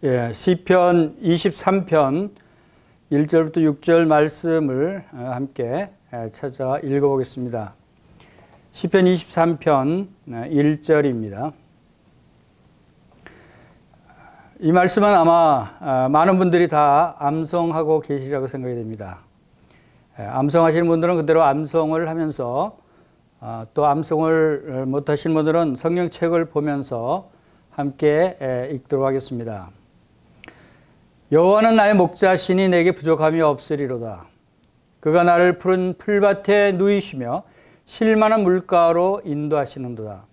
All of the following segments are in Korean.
시편 23편 1절부터 6절 말씀을 함께 찾아 읽어보겠습니다. 시편 23편 1절입니다. 이 말씀은 아마 많은 분들이 다 암송하고 계시리라고 생각이 됩니다. 암송하시는 분들은 그대로 암송을 하면서 또 암송을 못하시는 분들은 성경책을 보면서 함께 읽도록 하겠습니다. 여호와는 나의 목자시니 내게 부족함이 없으리로다. 그가 나를 푸른 풀밭에 누이시며 쉴만한 물가로 인도하시는도다.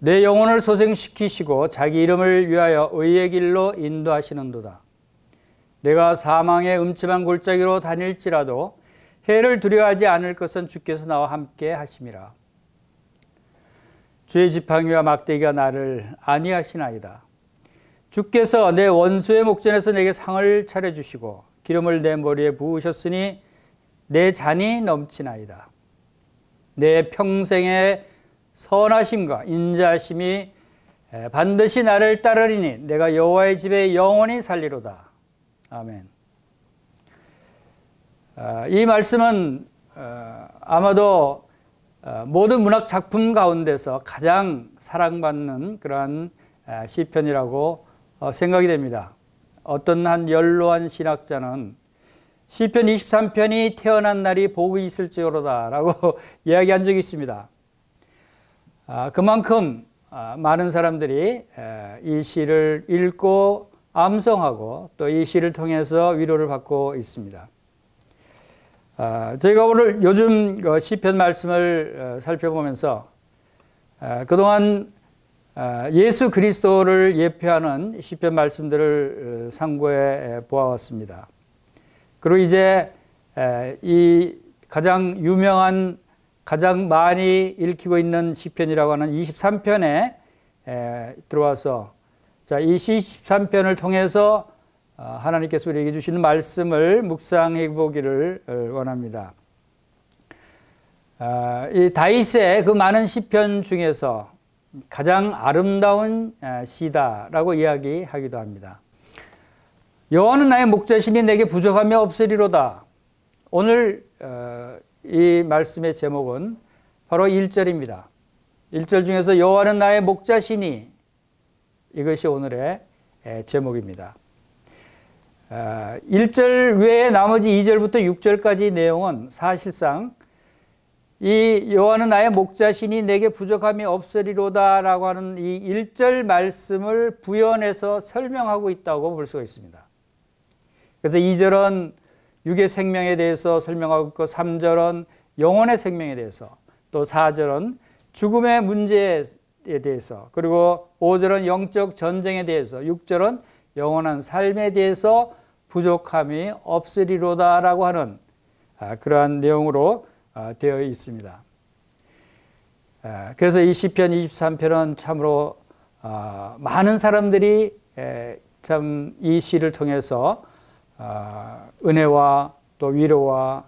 내 영혼을 소생시키시고 자기 이름을 위하여 의의 길로 인도하시는도다. 내가 사망의 음침한 골짜기로 다닐지라도 해를 두려워하지 않을 것은 주께서 나와 함께 하심이라. 주의 지팡이와 막대기가 나를 안위하시나이다. 주께서 내 원수의 목전에서 내게 상을 차려주시고 기름을 내 머리에 부으셨으니 내 잔이 넘치나이다. 내 평생의 선하심과 인자하심이 반드시 나를 따르리니 내가 여호와의 집에 영원히 살리로다. 아멘. 이 말씀은 아마도 모든 문학 작품 가운데서 가장 사랑받는 그러한 시편이라고 생각이 됩니다. 어떤 한 연로한 신학자는 시편 23편이 태어난 날이 복이 있을지어로다 라고 이야기한 적이 있습니다. 그만큼 많은 사람들이 이 시를 읽고 암송하고 또 이 시를 통해서 위로를 받고 있습니다. 저희가 오늘 요즘 시편 말씀을 살펴보면서 그동안 예수 그리스도를 예표하는 시편 말씀들을 상고해 보아왔습니다. 그리고 이제 이 가장 유명한, 가장 많이 읽히고 있는 시편이라고 하는 23편에 들어와서 자, 이 23편을 통해서 하나님께서 우리에게 주시는 말씀을 묵상해 보기를 원합니다. 이 다윗의 그 많은 시편 중에서 가장 아름다운 시다라고 이야기하기도 합니다. 여호와는 나의 목자시니 내게 부족함이 없으리로다. 오늘 이 말씀의 제목은 바로 1절입니다. 1절 중에서 여호와는 나의 목자시니 이것이 오늘의 제목입니다. 1절 외에 나머지 2절부터 6절까지 내용은 사실상 이 여호와는 나의 목자시니 내게 부족함이 없으리로다 라고 하는 이 1절 말씀을 부연해서 설명하고 있다고 볼 수가 있습니다. 그래서 2절은 육의 생명에 대해서 설명하고 있고 3절은 영혼의 생명에 대해서 또 4절은 죽음의 문제에 대해서 그리고 5절은 영적 전쟁에 대해서 6절은 영원한 삶에 대해서 부족함이 없으리로다 라고 하는 그러한 내용으로 되어 있습니다. 그래서 이 시편 23편은 참으로 많은 사람들이 참 이 시를 통해서 은혜와 또 위로와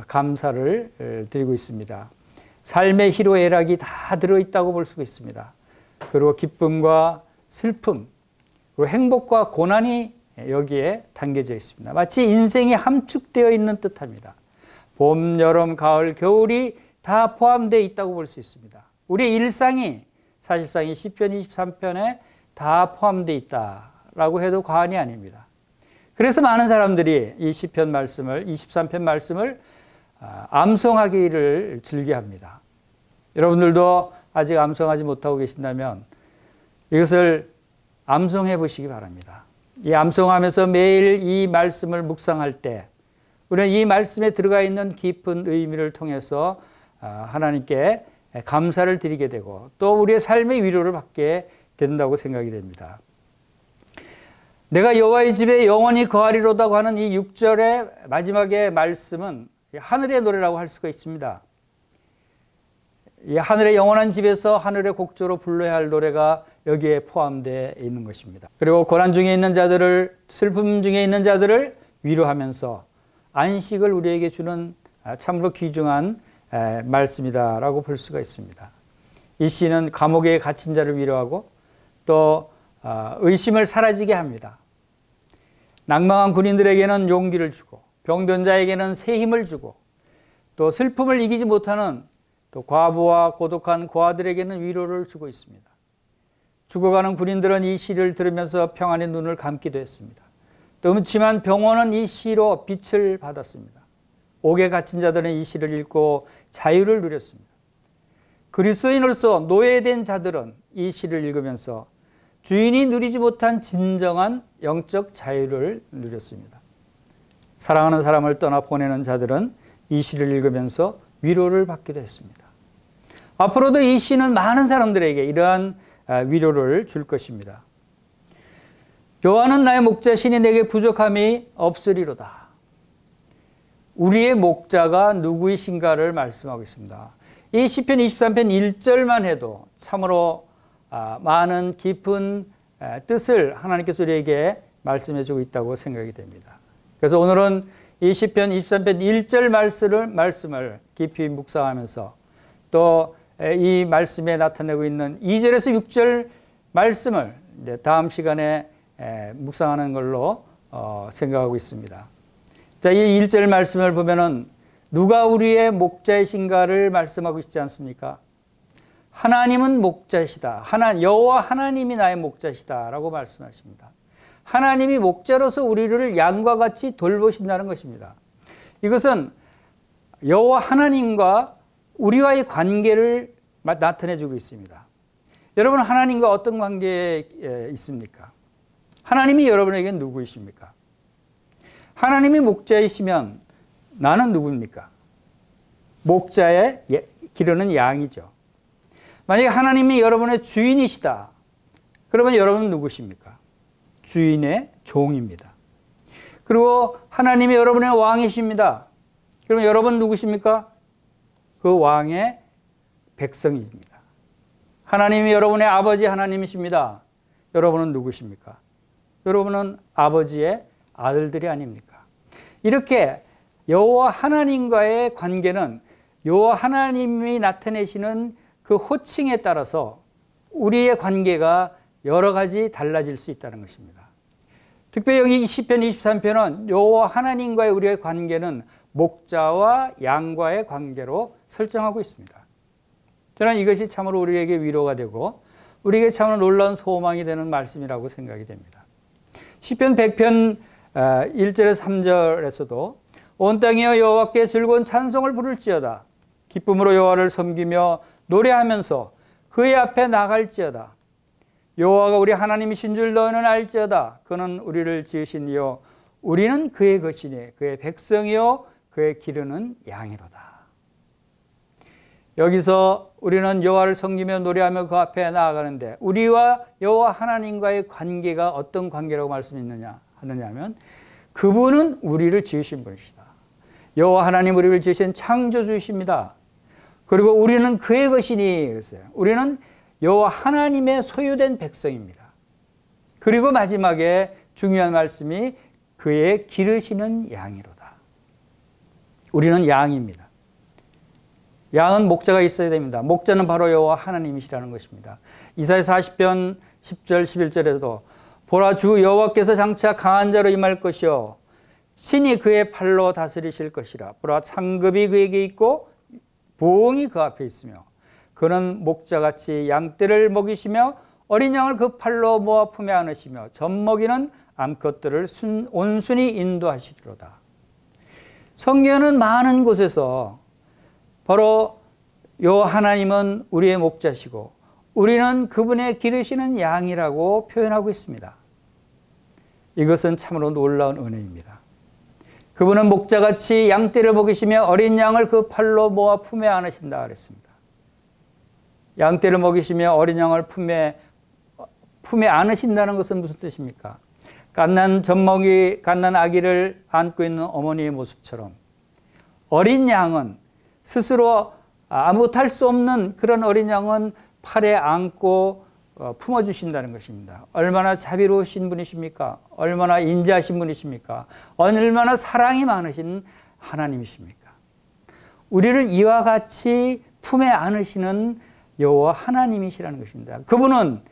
감사를 드리고 있습니다. 삶의 희로애락이 다 들어있다고 볼 수가 있습니다. 그리고 기쁨과 슬픔 그리고 행복과 고난이 여기에 담겨져 있습니다. 마치 인생이 함축되어 있는 듯합니다. 봄, 여름, 가을, 겨울이 다 포함되어 있다고 볼 수 있습니다. 우리의 일상이 사실상 이 시편 23편에 다 포함되어 있다라고 해도 과언이 아닙니다. 그래서 많은 사람들이 이 시편 말씀을 23편 말씀을 암송하기를 즐겨합니다. 여러분들도 아직 암송하지 못하고 계신다면 이것을 암송해 보시기 바랍니다. 이 암송하면서 매일 이 말씀을 묵상할 때 우리는 이 말씀에 들어가 있는 깊은 의미를 통해서 하나님께 감사를 드리게 되고 또 우리의 삶의 위로를 받게 된다고 생각이 됩니다. 내가 여호와의 집에 영원히 거하리로다고 하는 이 6절의 마지막의 말씀은 하늘의 노래라고 할 수가 있습니다. 이 하늘의 영원한 집에서 하늘의 곡조로 불러야 할 노래가 여기에 포함되어 있는 것입니다. 그리고 고난 중에 있는 자들을, 슬픔 중에 있는 자들을 위로하면서 안식을 우리에게 주는 참으로 귀중한 말씀이다라고 볼 수가 있습니다. 이 시는 감옥에 갇힌 자를 위로하고 또 의심을 사라지게 합니다. 낭망한 군인들에게는 용기를 주고 병든 자에게는 새 힘을 주고 또 슬픔을 이기지 못하는 또 과부와 고독한 고아들에게는 위로를 주고 있습니다. 죽어가는 군인들은 이 시를 들으면서 평안의 눈을 감기도 했습니다. 또 음침한 병원은 이 시로 빛을 받았습니다. 옥에 갇힌 자들은 이 시를 읽고 자유를 누렸습니다. 그리스도인으로서 노예된 자들은 이 시를 읽으면서 주인이 누리지 못한 진정한 영적 자유를 누렸습니다. 사랑하는 사람을 떠나 보내는 자들은 이 시를 읽으면서 위로를 받기도 했습니다. 앞으로도 이 시는 많은 사람들에게 이러한 위로를 줄 것입니다. 여호와는 나의 목자시니 내게 부족함이 없으리로다. 우리의 목자가 누구이신가를 말씀하고 있습니다. 이 시편 23편 1절만 해도 참으로 많은 깊은 뜻을 하나님께서 우리에게 말씀해 주고 있다고 생각이 됩니다. 그래서 오늘은 이 시편 23편 1절 말씀을 깊이 묵상하면서 또 이 말씀에 나타내고 있는 2절에서 6절 말씀을 다음 시간에 묵상하는 걸로 생각하고 있습니다. 자, 이 1절 말씀을 보면은 누가 우리의 목자이신가를 말씀하고 있지 않습니까? 하나님은 목자시다. 여호와 하나님이 나의 목자시다라고 말씀하십니다. 하나님이 목자로서 우리를 양과 같이 돌보신다는 것입니다. 이것은 여호와 하나님과 우리와의 관계를 나타내주고 있습니다. 여러분, 하나님과 어떤 관계에 있습니까? 하나님이 여러분에게 누구이십니까? 하나님이 목자이시면 나는 누구입니까? 목자의 기르는 양이죠. 만약에 하나님이 여러분의 주인이시다. 그러면 여러분은 누구십니까? 주인의 종입니다. 그리고 하나님이 여러분의 왕이십니다. 그러면 여러분 누구십니까? 그 왕의 백성입니다. 하나님이 여러분의 아버지 하나님이십니다. 여러분은 누구십니까? 여러분은 아버지의 아들들이 아닙니까? 이렇게 여호와 하나님과의 관계는 여호와 하나님이 나타내시는 그 호칭에 따라서 우리의 관계가 여러 가지 달라질 수 있다는 것입니다. 특별히 여기 시편 23편은 여호와 하나님과의 우리의 관계는 목자와 양과의 관계로 설정하고 있습니다. 저는 이것이 참으로 우리에게 위로가 되고 우리에게 참으로 놀라운 소망이 되는 말씀이라고 생각이 됩니다. 시편 100편 1절에서 3절에서도 온 땅이여 여호와께 즐거운 찬송을 부를지어다. 기쁨으로 여호와를 섬기며 노래하면서 그의 앞에 나갈지어다. 여호와가 우리 하나님이신 줄 너희는 알지어다. 그는 우리를 지으신 이요 우리는 그의 것이니 그의 백성이요 그의 기르는 양이로다. 여기서 우리는 여호와를 섬기며 노래하며 그 앞에 나아가는데 우리와 여호와 하나님과의 관계가 어떤 관계라고 말씀했느냐 하느냐면 그분은 우리를 지으신 분이시다. 여호와 하나님 우리를 지으신 창조주이십니다. 그리고 우리는 그의 것이니 그랬어요. 우리는 여호와 하나님의 소유된 백성입니다. 그리고 마지막에 중요한 말씀이 그의 기르시는 양이로다. 우리는 양입니다. 양은 목자가 있어야 됩니다. 목자는 바로 여호와 하나님이시라는 것입니다. 이사야 40편 10절 11절에도 보라 주 여호와께서 장차 강한 자로 임할 것이요 신이 그의 팔로 다스리실 것이라. 보라 상급이 그에게 있고 보응이 그 앞에 있으며 그는 목자같이 양떼를 먹이시며 어린 양을 그 팔로 모아 품에 안으시며 젖먹이는 암컷들을 온순히 인도하시리로다. 성경에는 많은 곳에서 바로 요 하나님은 우리의 목자시고 우리는 그분의 기르시는 양이라고 표현하고 있습니다. 이것은 참으로 놀라운 은혜입니다. 그분은 목자같이 양떼를 먹이시며 어린 양을 그 팔로 모아 품에 안으신다 그랬습니다. 양떼를 먹이시며 어린 양을 품에 안으신다는 것은 무슨 뜻입니까? 갓난 아기를 안고 있는 어머니의 모습처럼 어린 양은 스스로 못할 수 없는 그런 어린 양은 팔에 안고 품어주신다는 것입니다. 얼마나 자비로우신 분이십니까? 얼마나 인자하신 분이십니까? 얼마나 사랑이 많으신 하나님이십니까? 우리를 이와 같이 품에 안으시는 여호와 하나님이시라는 것입니다. 그분은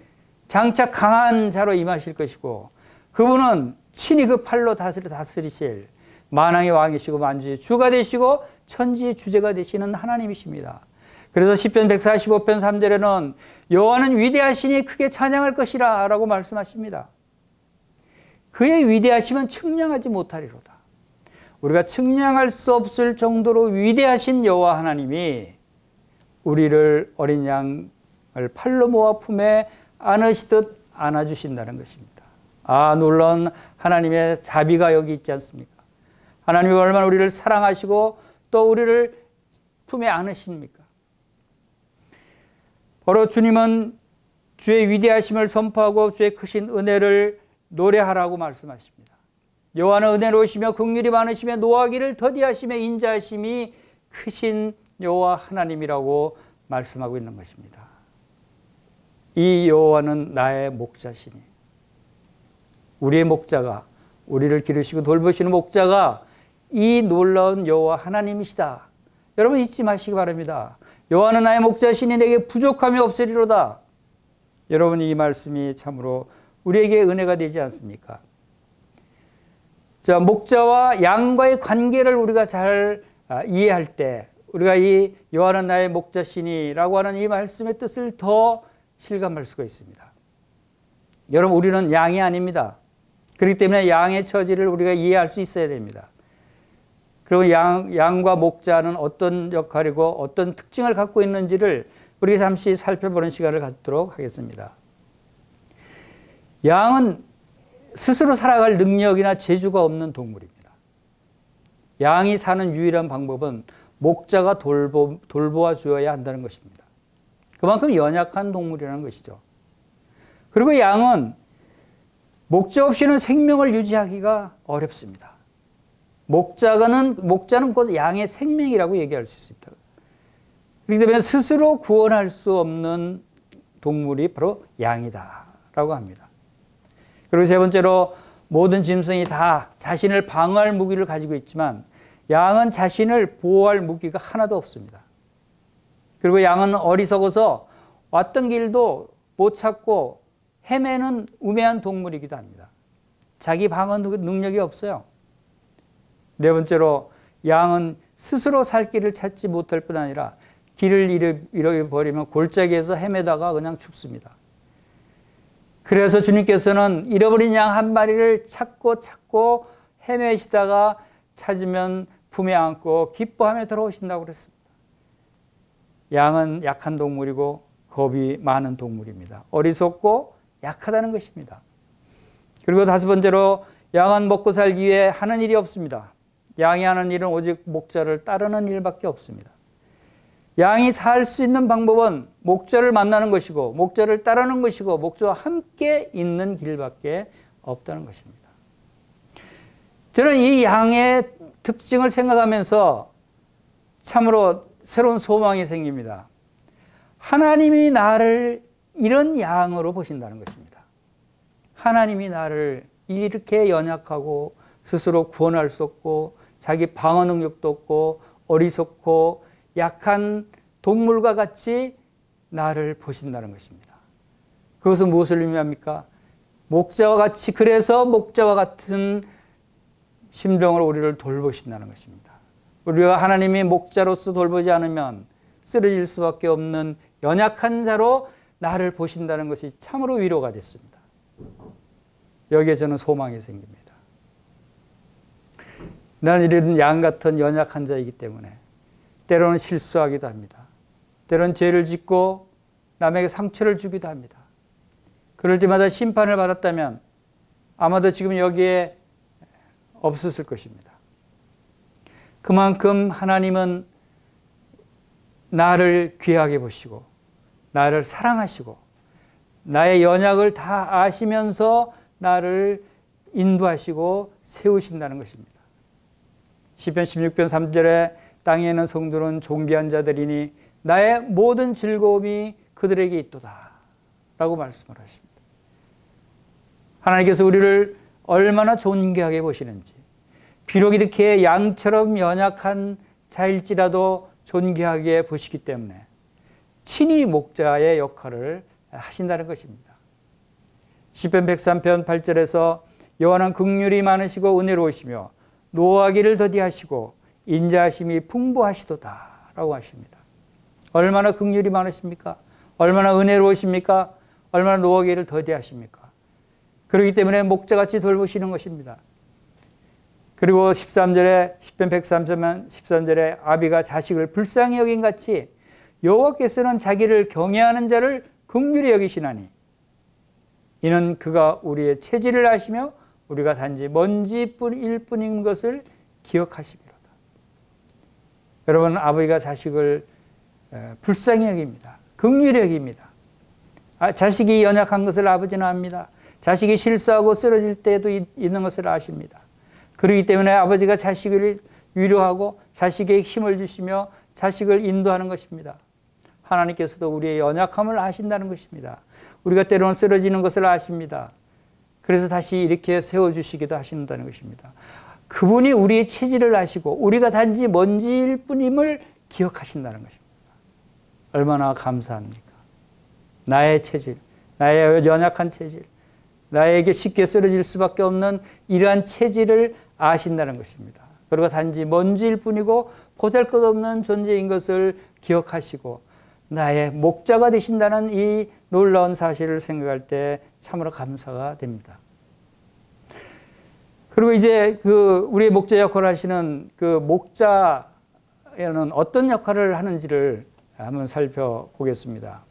장차 강한 자로 임하실 것이고 그분은 친히 그 팔로 다스리실 만왕의 왕이시고 만주의 주가 되시고 천지의 주제가 되시는 하나님이십니다. 그래서 시편 145편 3절에는 여호와는 위대하시니 크게 찬양할 것이라 라고 말씀하십니다. 그의 위대하심은 측량하지 못하리로다. 우리가 측량할 수 없을 정도로 위대하신 여호와 하나님이 우리를 어린 양을 팔로 모아 품에 안으시듯 안아주신다는 것입니다. 아, 놀라운 하나님의 자비가 여기 있지 않습니까? 하나님이 얼마나 우리를 사랑하시고 또 우리를 품에 안으십니까? 바로 주님은 주의 위대하심을 선포하고 주의 크신 은혜를 노래하라고 말씀하십니다. 여호와는 은혜로우시며 긍휼이 많으시며 노하기를 더디하시며 인자하심이 크신 여호와 하나님이라고 말씀하고 있는 것입니다. 이 여호와는 나의 목자시니, 우리의 목자가, 우리를 기르시고 돌보시는 목자가 이 놀라운 여호와 하나님이시다. 여러분 잊지 마시기 바랍니다. 여호와는 나의 목자시니 내게 부족함이 없으리로다. 여러분 이 말씀이 참으로 우리에게 은혜가 되지 않습니까? 자, 목자와 양과의 관계를 우리가 잘 이해할 때 우리가 이 여호와는 나의 목자시니라고 하는 이 말씀의 뜻을 더 실감할 수가 있습니다. 여러분 우리는 양이 아닙니다. 그렇기 때문에 양의 처지를 우리가 이해할 수 있어야 됩니다. 그리고 양과 목자는 어떤 역할이고 어떤 특징을 갖고 있는지를 우리가 잠시 살펴보는 시간을 갖도록 하겠습니다. 양은 스스로 살아갈 능력이나 재주가 없는 동물입니다. 양이 사는 유일한 방법은 목자가 돌보아 주어야 한다는 것입니다. 그만큼 연약한 동물이라는 것이죠. 그리고 양은 목자 없이는 생명을 유지하기가 어렵습니다. 목자는 곧 양의 생명이라고 얘기할 수 있습니다. 그렇기 때문에 스스로 구원할 수 없는 동물이 바로 양이다라고 합니다. 그리고 세 번째로 모든 짐승이 다 자신을 방어할 무기를 가지고 있지만 양은 자신을 보호할 무기가 하나도 없습니다. 그리고 양은 어리석어서 왔던 길도 못 찾고 헤매는 우매한 동물이기도 합니다. 자기 방어 능력이 없어요. 네 번째로 양은 스스로 살 길을 찾지 못할 뿐 아니라 길을 잃어버리면 골짜기에서 헤매다가 그냥 죽습니다. 그래서 주님께서는 잃어버린 양 한 마리를 찾고 헤매시다가 찾으면 품에 안고 기뻐하며 들어오신다고 그랬습니다. 양은 약한 동물이고 겁이 많은 동물입니다. 어리석고 약하다는 것입니다. 그리고 다섯 번째로 양은 먹고 살기 위해 하는 일이 없습니다. 양이 하는 일은 오직 목자를 따르는 일밖에 없습니다. 양이 살 수 있는 방법은 목자를 만나는 것이고 목자를 따르는 것이고 목자와 함께 있는 길밖에 없다는 것입니다. 저는 이 양의 특징을 생각하면서 참으로 새로운 소망이 생깁니다. 하나님이 나를 이런 양으로 보신다는 것입니다. 하나님이 나를 이렇게 연약하고 스스로 구원할 수 없고 자기 방어 능력도 없고 어리석고 약한 동물과 같이 나를 보신다는 것입니다. 그것은 무엇을 의미합니까? 목자와 같이, 그래서 목자와 같은 심정으로 우리를 돌보신다는 것입니다. 우리가 하나님이 목자로서 돌보지 않으면 쓰러질 수밖에 없는 연약한 자로 나를 보신다는 것이 참으로 위로가 됐습니다. 여기에 저는 소망이 생깁니다. 나는 이런 양 같은 연약한 자이기 때문에 때로는 실수하기도 합니다. 때로는 죄를 짓고 남에게 상처를 주기도 합니다. 그럴 때마다 심판을 받았다면 아마도 지금 여기에 없었을 것입니다. 그만큼 하나님은 나를 귀하게 보시고 나를 사랑하시고 나의 연약을 다 아시면서 나를 인도하시고 세우신다는 것입니다. 시편 16편 3절에 땅에 있는 성도는 존귀한 자들이니 나의 모든 즐거움이 그들에게 있도다 라고 말씀을 하십니다. 하나님께서 우리를 얼마나 존귀하게 보시는지, 비록 이렇게 양처럼 연약한 자일지라도 존귀하게 보시기 때문에 친히 목자의 역할을 하신다는 것입니다. 시편 103편 8절에서 여호와는 긍휼이 많으시고 은혜로우시며 노하기를 더디하시고 인자하심이 풍부하시도다 라고 하십니다. 얼마나 긍휼이 많으십니까? 얼마나 은혜로우십니까? 얼마나 노하기를 더디하십니까? 그렇기 때문에 목자같이 돌보시는 것입니다. 그리고 13절에 시편 103편 13절에 아비가 자식을 불쌍히 여긴 같이 여호와께서는 자기를 경외하는 자를 긍휼히 여기시나니 이는 그가 우리의 체질을 아시며 우리가 단지 먼지일 뿐인 것을 기억하시리로다. 여러분, 아버지가 자식을 불쌍히 여깁니다. 긍휼히 여깁니다. 자식이 연약한 것을 아버지는 압니다. 자식이 실수하고 쓰러질 때도 있는 것을 아십니다. 그렇기 때문에 아버지가 자식을 위로하고 자식에게 힘을 주시며 자식을 인도하는 것입니다. 하나님께서도 우리의 연약함을 아신다는 것입니다. 우리가 때로는 쓰러지는 것을 아십니다. 그래서 다시 이렇게 세워주시기도 하신다는 것입니다. 그분이 우리의 체질을 아시고 우리가 단지 먼지일 뿐임을 기억하신다는 것입니다. 얼마나 감사합니까? 나의 체질, 나의 연약한 체질, 나에게 쉽게 쓰러질 수밖에 없는 이러한 체질을 아신다는 것입니다. 그리고 단지 먼지일 뿐이고 보잘것없는 존재인 것을 기억하시고 나의 목자가 되신다는 이 놀라운 사실을 생각할 때 참으로 감사가 됩니다. 그리고 이제 우리의 목자 역할을 하시는 그 목자에는 어떤 역할을 하는지를 한번 살펴보겠습니다.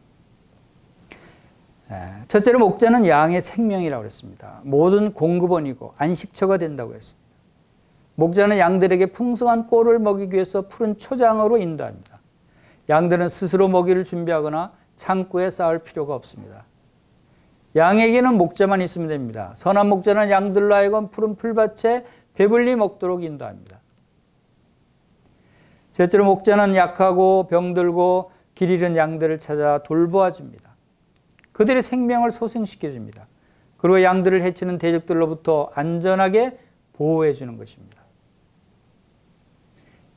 첫째로 목자는 양의 생명이라고 했습니다. 모든 공급원이고 안식처가 된다고 했습니다. 목자는 양들에게 풍성한 꼴을 먹이기 위해서 푸른 초장으로 인도합니다. 양들은 스스로 먹이를 준비하거나 창고에 쌓을 필요가 없습니다. 양에게는 목자만 있으면 됩니다. 선한 목자는 양들로 하여금 푸른 풀밭에 배불리 먹도록 인도합니다. 셋째로 목자는 약하고 병들고 길 잃은 양들을 찾아 돌보아 줍니다. 그들의 생명을 소생시켜 줍니다. 그리고 양들을 해치는 대적들로부터 안전하게 보호해 주는 것입니다.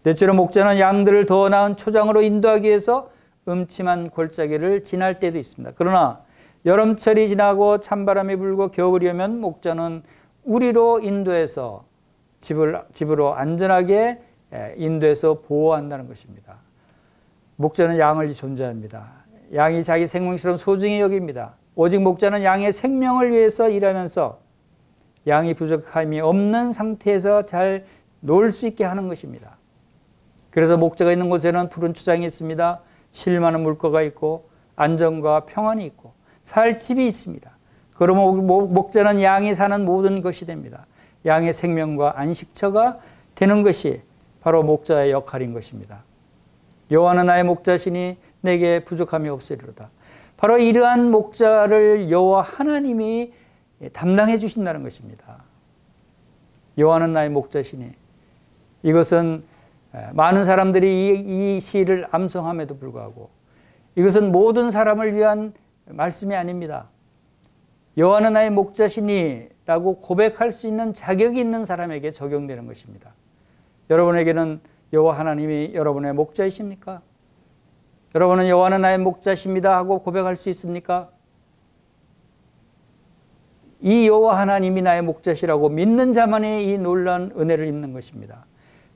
넷째로 목자는 양들을 더 나은 초장으로 인도하기 위해서 음침한 골짜기를 지날 때도 있습니다. 그러나 여름철이 지나고 찬바람이 불고 겨울이 오면 목자는 우리로 인도해서 집으로 안전하게 인도해서 보호한다는 것입니다. 목자는 양을 존재합니다. 양이 자기 생명처럼 소중히 여깁니다. 오직 목자는 양의 생명을 위해서 일하면서 양이 부족함이 없는 상태에서 잘 놀 수 있게 하는 것입니다. 그래서 목자가 있는 곳에는 푸른 초장이 있습니다. 쉴 만한 물가가 있고 안정과 평안이 있고 살 집이 있습니다. 그러면 목자는 양이 사는 모든 것이 됩니다. 양의 생명과 안식처가 되는 것이 바로 목자의 역할인 것입니다. 여호와는 나의 목자시니 내게 부족함이 없으리로다. 바로 이러한 목자를 여호와 하나님이 담당해 주신다는 것입니다. 여호와는 나의 목자시니, 이것은 많은 사람들이 이 시를 암송함에도 불구하고 이것은 모든 사람을 위한 말씀이 아닙니다. 여호와는 나의 목자시니 라고 고백할 수 있는 자격이 있는 사람에게 적용되는 것입니다. 여러분에게는 여호와 하나님이 여러분의 목자이십니까? 여러분은 여호와는 나의 목자십니다 하고 고백할 수 있습니까? 이 여호와 하나님이 나의 목자시라고 믿는 자만이 이 놀라운 은혜를 입는 것입니다.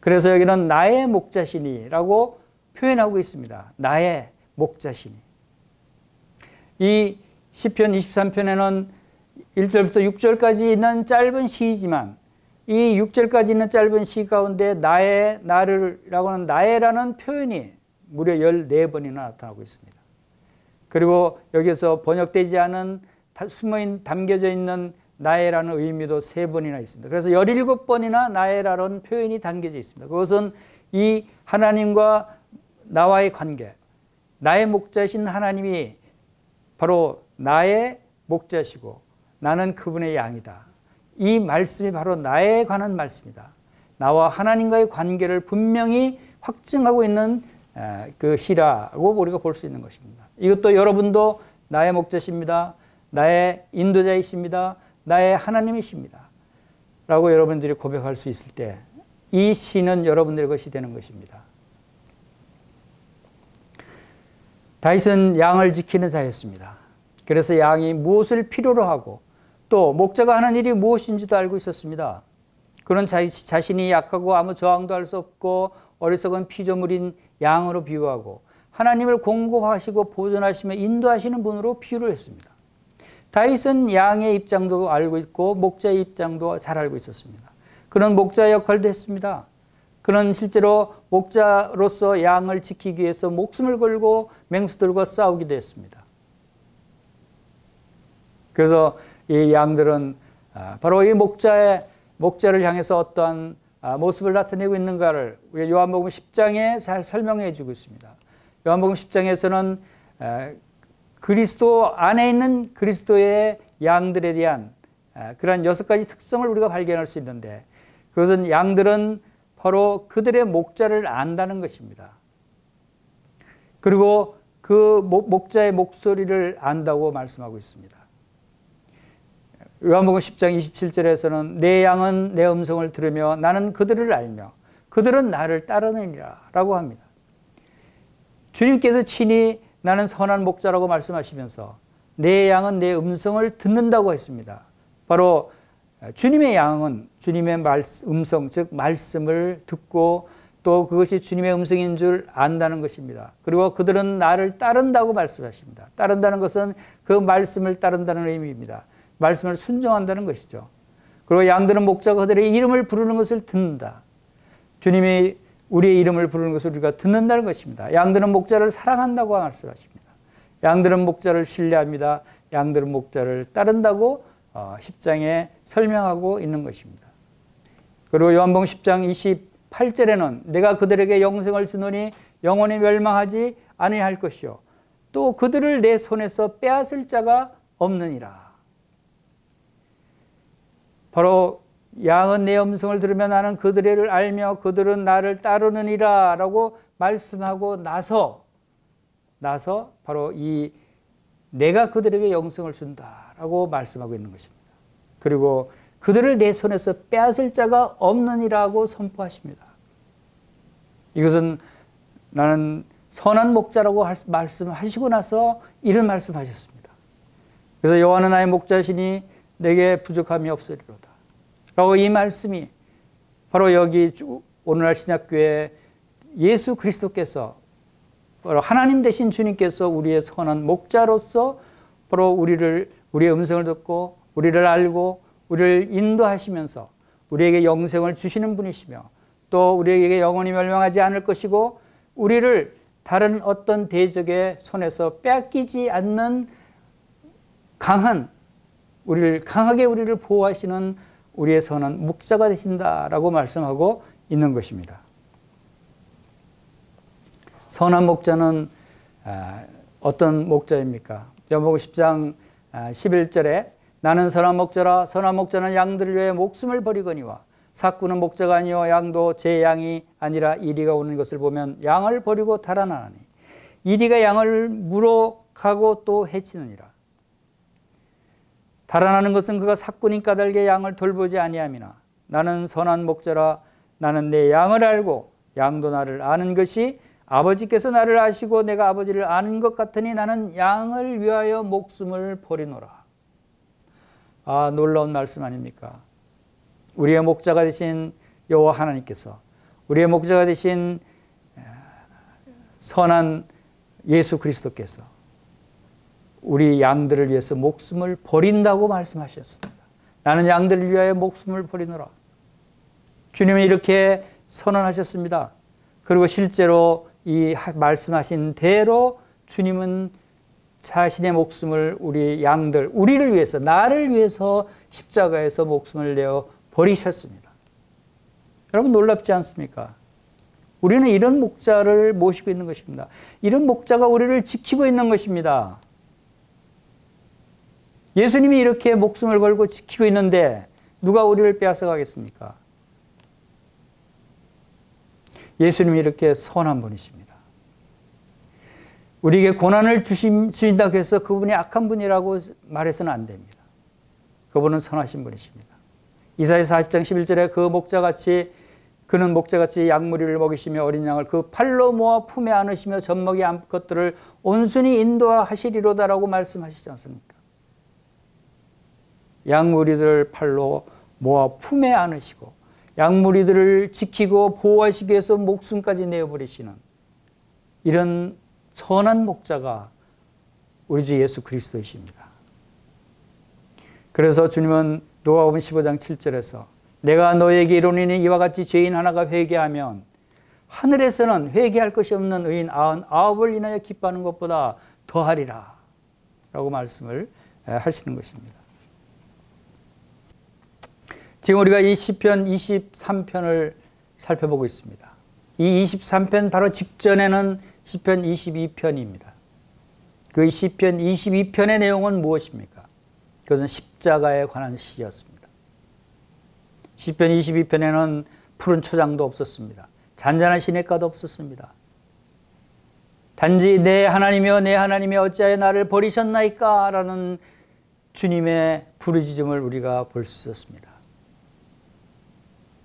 그래서 여기는 나의 목자시니라고 표현하고 있습니다. 나의 목자시니. 이 시편 23편에는 1절부터 6절까지 있는 짧은 시이지만 이 6절까지 있는 짧은 시 가운데 나의, 나를라고 하는 나의라는 표현이 무려 14번이나 나타나고 있습니다. 그리고 여기서 번역되지 않은 담겨져 있는 나의라는 의미도 3번이나 있습니다. 그래서 17번이나 나의라는 표현이 담겨져 있습니다. 그것은 이 하나님과 나와의 관계, 나의 목자신 하나님이 바로 나의 목자시고 나는 그분의 양이다. 이 말씀이 바로 나에 관한 말씀이다. 나와 하나님과의 관계를 분명히 확증하고 있는 그 시라고 우리가 볼 수 있는 것입니다. 이것도 여러분도 나의 목자십니다. 나의 인도자이십니다. 나의 하나님이십니다. 라고 여러분들이 고백할 수 있을 때 이 시는 여러분들의 것이 되는 것입니다. 다윗은 양을 지키는 자였습니다. 그래서 양이 무엇을 필요로 하고 또 목자가 하는 일이 무엇인지도 알고 있었습니다. 그는 자신이 약하고 아무 저항도 할 수 없고 어리석은 피조물인 양으로 비유하고 하나님을 공급하시고 보존하시며 인도하시는 분으로 비유를 했습니다. 다윗은 양의 입장도 알고 있고 목자의 입장도 잘 알고 있었습니다. 그는 목자의 역할도 했습니다. 그는 실제로 목자로서 양을 지키기 위해서 목숨을 걸고 맹수들과 싸우기도 했습니다. 그래서 이 양들은 바로 이 목자를 향해서 어떠한 모습을 나타내고 있는가를 우리 요한복음 10장에 잘 설명해 주고 있습니다. 요한복음 10장에서는 그리스도 안에 있는 그리스도의 양들에 대한 그러한 6가지 특성을 우리가 발견할 수 있는데, 그것은 양들은 바로 그들의 목자를 안다는 것입니다. 그리고 그 목자의 목소리를 안다고 말씀하고 있습니다. 요한복음 10장 27절에서는 내 양은 내 음성을 들으며 나는 그들을 알며 그들은 나를 따르느니라 라고 합니다. 주님께서 친히 나는 선한 목자라고 말씀하시면서 내 양은 내 음성을 듣는다고 했습니다. 바로 주님의 양은 주님의 음성, 즉 말씀을 듣고 또 그것이 주님의 음성인 줄 안다는 것입니다. 그리고 그들은 나를 따른다고 말씀하십니다. 따른다는 것은 그 말씀을 따른다는 의미입니다. 말씀을 순종한다는 것이죠. 그리고 양들은 목자가 그들의 이름을 부르는 것을 듣는다. 주님이 우리의 이름을 부르는 것을 우리가 듣는다는 것입니다. 양들은 목자를 사랑한다고 말씀하십니다. 양들은 목자를 신뢰합니다. 양들은 목자를 따른다고 10장에 설명하고 있는 것입니다. 그리고 요한복음 10장 28절에는 내가 그들에게 영생을 주노니 영원히 멸망하지 아니할 것이요 또 그들을 내 손에서 빼앗을 자가 없느니라. 바로 양은 내 음성을 들으며 나는 그들을 알며 그들은 나를 따르느니라 라고 말씀하고 나서 바로 이 내가 그들에게 영생을 준다라고 말씀하고 있는 것입니다. 그리고 그들을 내 손에서 빼앗을 자가 없느니라고 선포하십니다. 이것은 나는 선한 목자라고 말씀하시고 나서 이런 말씀하셨습니다. 그래서 여호와는 나의 목자시니 내게 부족함이 없으리로다 라고 이 말씀이 바로 여기 오늘날 신약교회 예수 그리스도께서 바로 하나님 되신 주님께서 우리의 선한 목자로서 바로 우리의 음성을 듣고 우리를 알고 우리를 인도하시면서 우리에게 영생을 주시는 분이시며 또 우리에게 영원히 멸망하지 않을 것이고 우리를 다른 어떤 대적의 손에서 빼앗기지 않는 강하게 우리를 보호하시는 우리의 선한 목자가 되신다라고 말씀하고 있는 것입니다. 선한 목자는 어떤 목자입니까? 요한복음 10장 11절에 나는 선한 목자라 선한 목자는 양들을 위해 목숨을 버리거니와 삭구는 목자가 아니요 양도 제 양이 아니라 이리가 오는 것을 보면 양을 버리고 달아나니 이리가 양을 물어 가고 또 해치느니라. 달아나는 것은 그가 삭구니 까닭에 양을 돌보지 아니함이나 나는 선한 목자라 나는 내 양을 알고 양도 나를 아는 것이 아버지께서 나를 아시고 내가 아버지를 아는 것 같으니 나는 양을 위하여 목숨을 버리노라. 놀라운 말씀 아닙니까? 우리의 목자가 되신 여호와 하나님께서 우리의 목자가 되신 선한 예수 그리스도께서 우리 양들을 위해서 목숨을 버린다고 말씀하셨습니다. 나는 양들을 위하여 목숨을 버리노라. 주님은 이렇게 선언하셨습니다. 그리고 실제로 이 말씀하신 대로 주님은 자신의 목숨을 우리 양들, 우리를 위해서, 나를 위해서 십자가에서 목숨을 내어 버리셨습니다. 여러분 놀랍지 않습니까? 우리는 이런 목자를 모시고 있는 것입니다. 이런 목자가 우리를 지키고 있는 것입니다. 예수님이 이렇게 목숨을 걸고 지키고 있는데 누가 우리를 빼앗아 가겠습니까? 예수님이 이렇게 선한 분이십니다. 우리에게 고난을 주신다고 해서 그분이 악한 분이라고 말해서는 안 됩니다. 그분은 선하신 분이십니다. 이사야 40장 11절에 그는 목자같이 양무리를 먹이시며 어린 양을 그 팔로 모아 품에 안으시며 젖먹이 암컷들을 온순히 인도하시리로다라고 말씀하시지 않습니까? 양무리들을 팔로 모아 품에 안으시고 양무리들을 지키고 보호하시기 위해서 목숨까지 내어버리시는 이런 선한 목자가 우리 주 예수 그리스도이십니다. 그래서 주님은 누가복음 15장 7절에서 내가 너에게 이르노니 이와 같이 죄인 하나가 회개하면 하늘에서는 회개할 것이 없는 의인 99을 인하여 기뻐하는 것보다 더하리라 라고 말씀을 하시는 것입니다. 지금 우리가 이 시편 23편을 살펴보고 있습니다. 이 23편 바로 직전에는 시편 22편입니다. 그 시편 22편의 내용은 무엇입니까? 그것은 십자가에 관한 시였습니다. 시편 22편에는 푸른 초장도 없었습니다. 잔잔한 시냇가도 없었습니다. 단지 내 하나님이여 내 하나님이 어찌하여 나를 버리셨나이까 라는 주님의 부르짖음을 우리가 볼 수 있었습니다.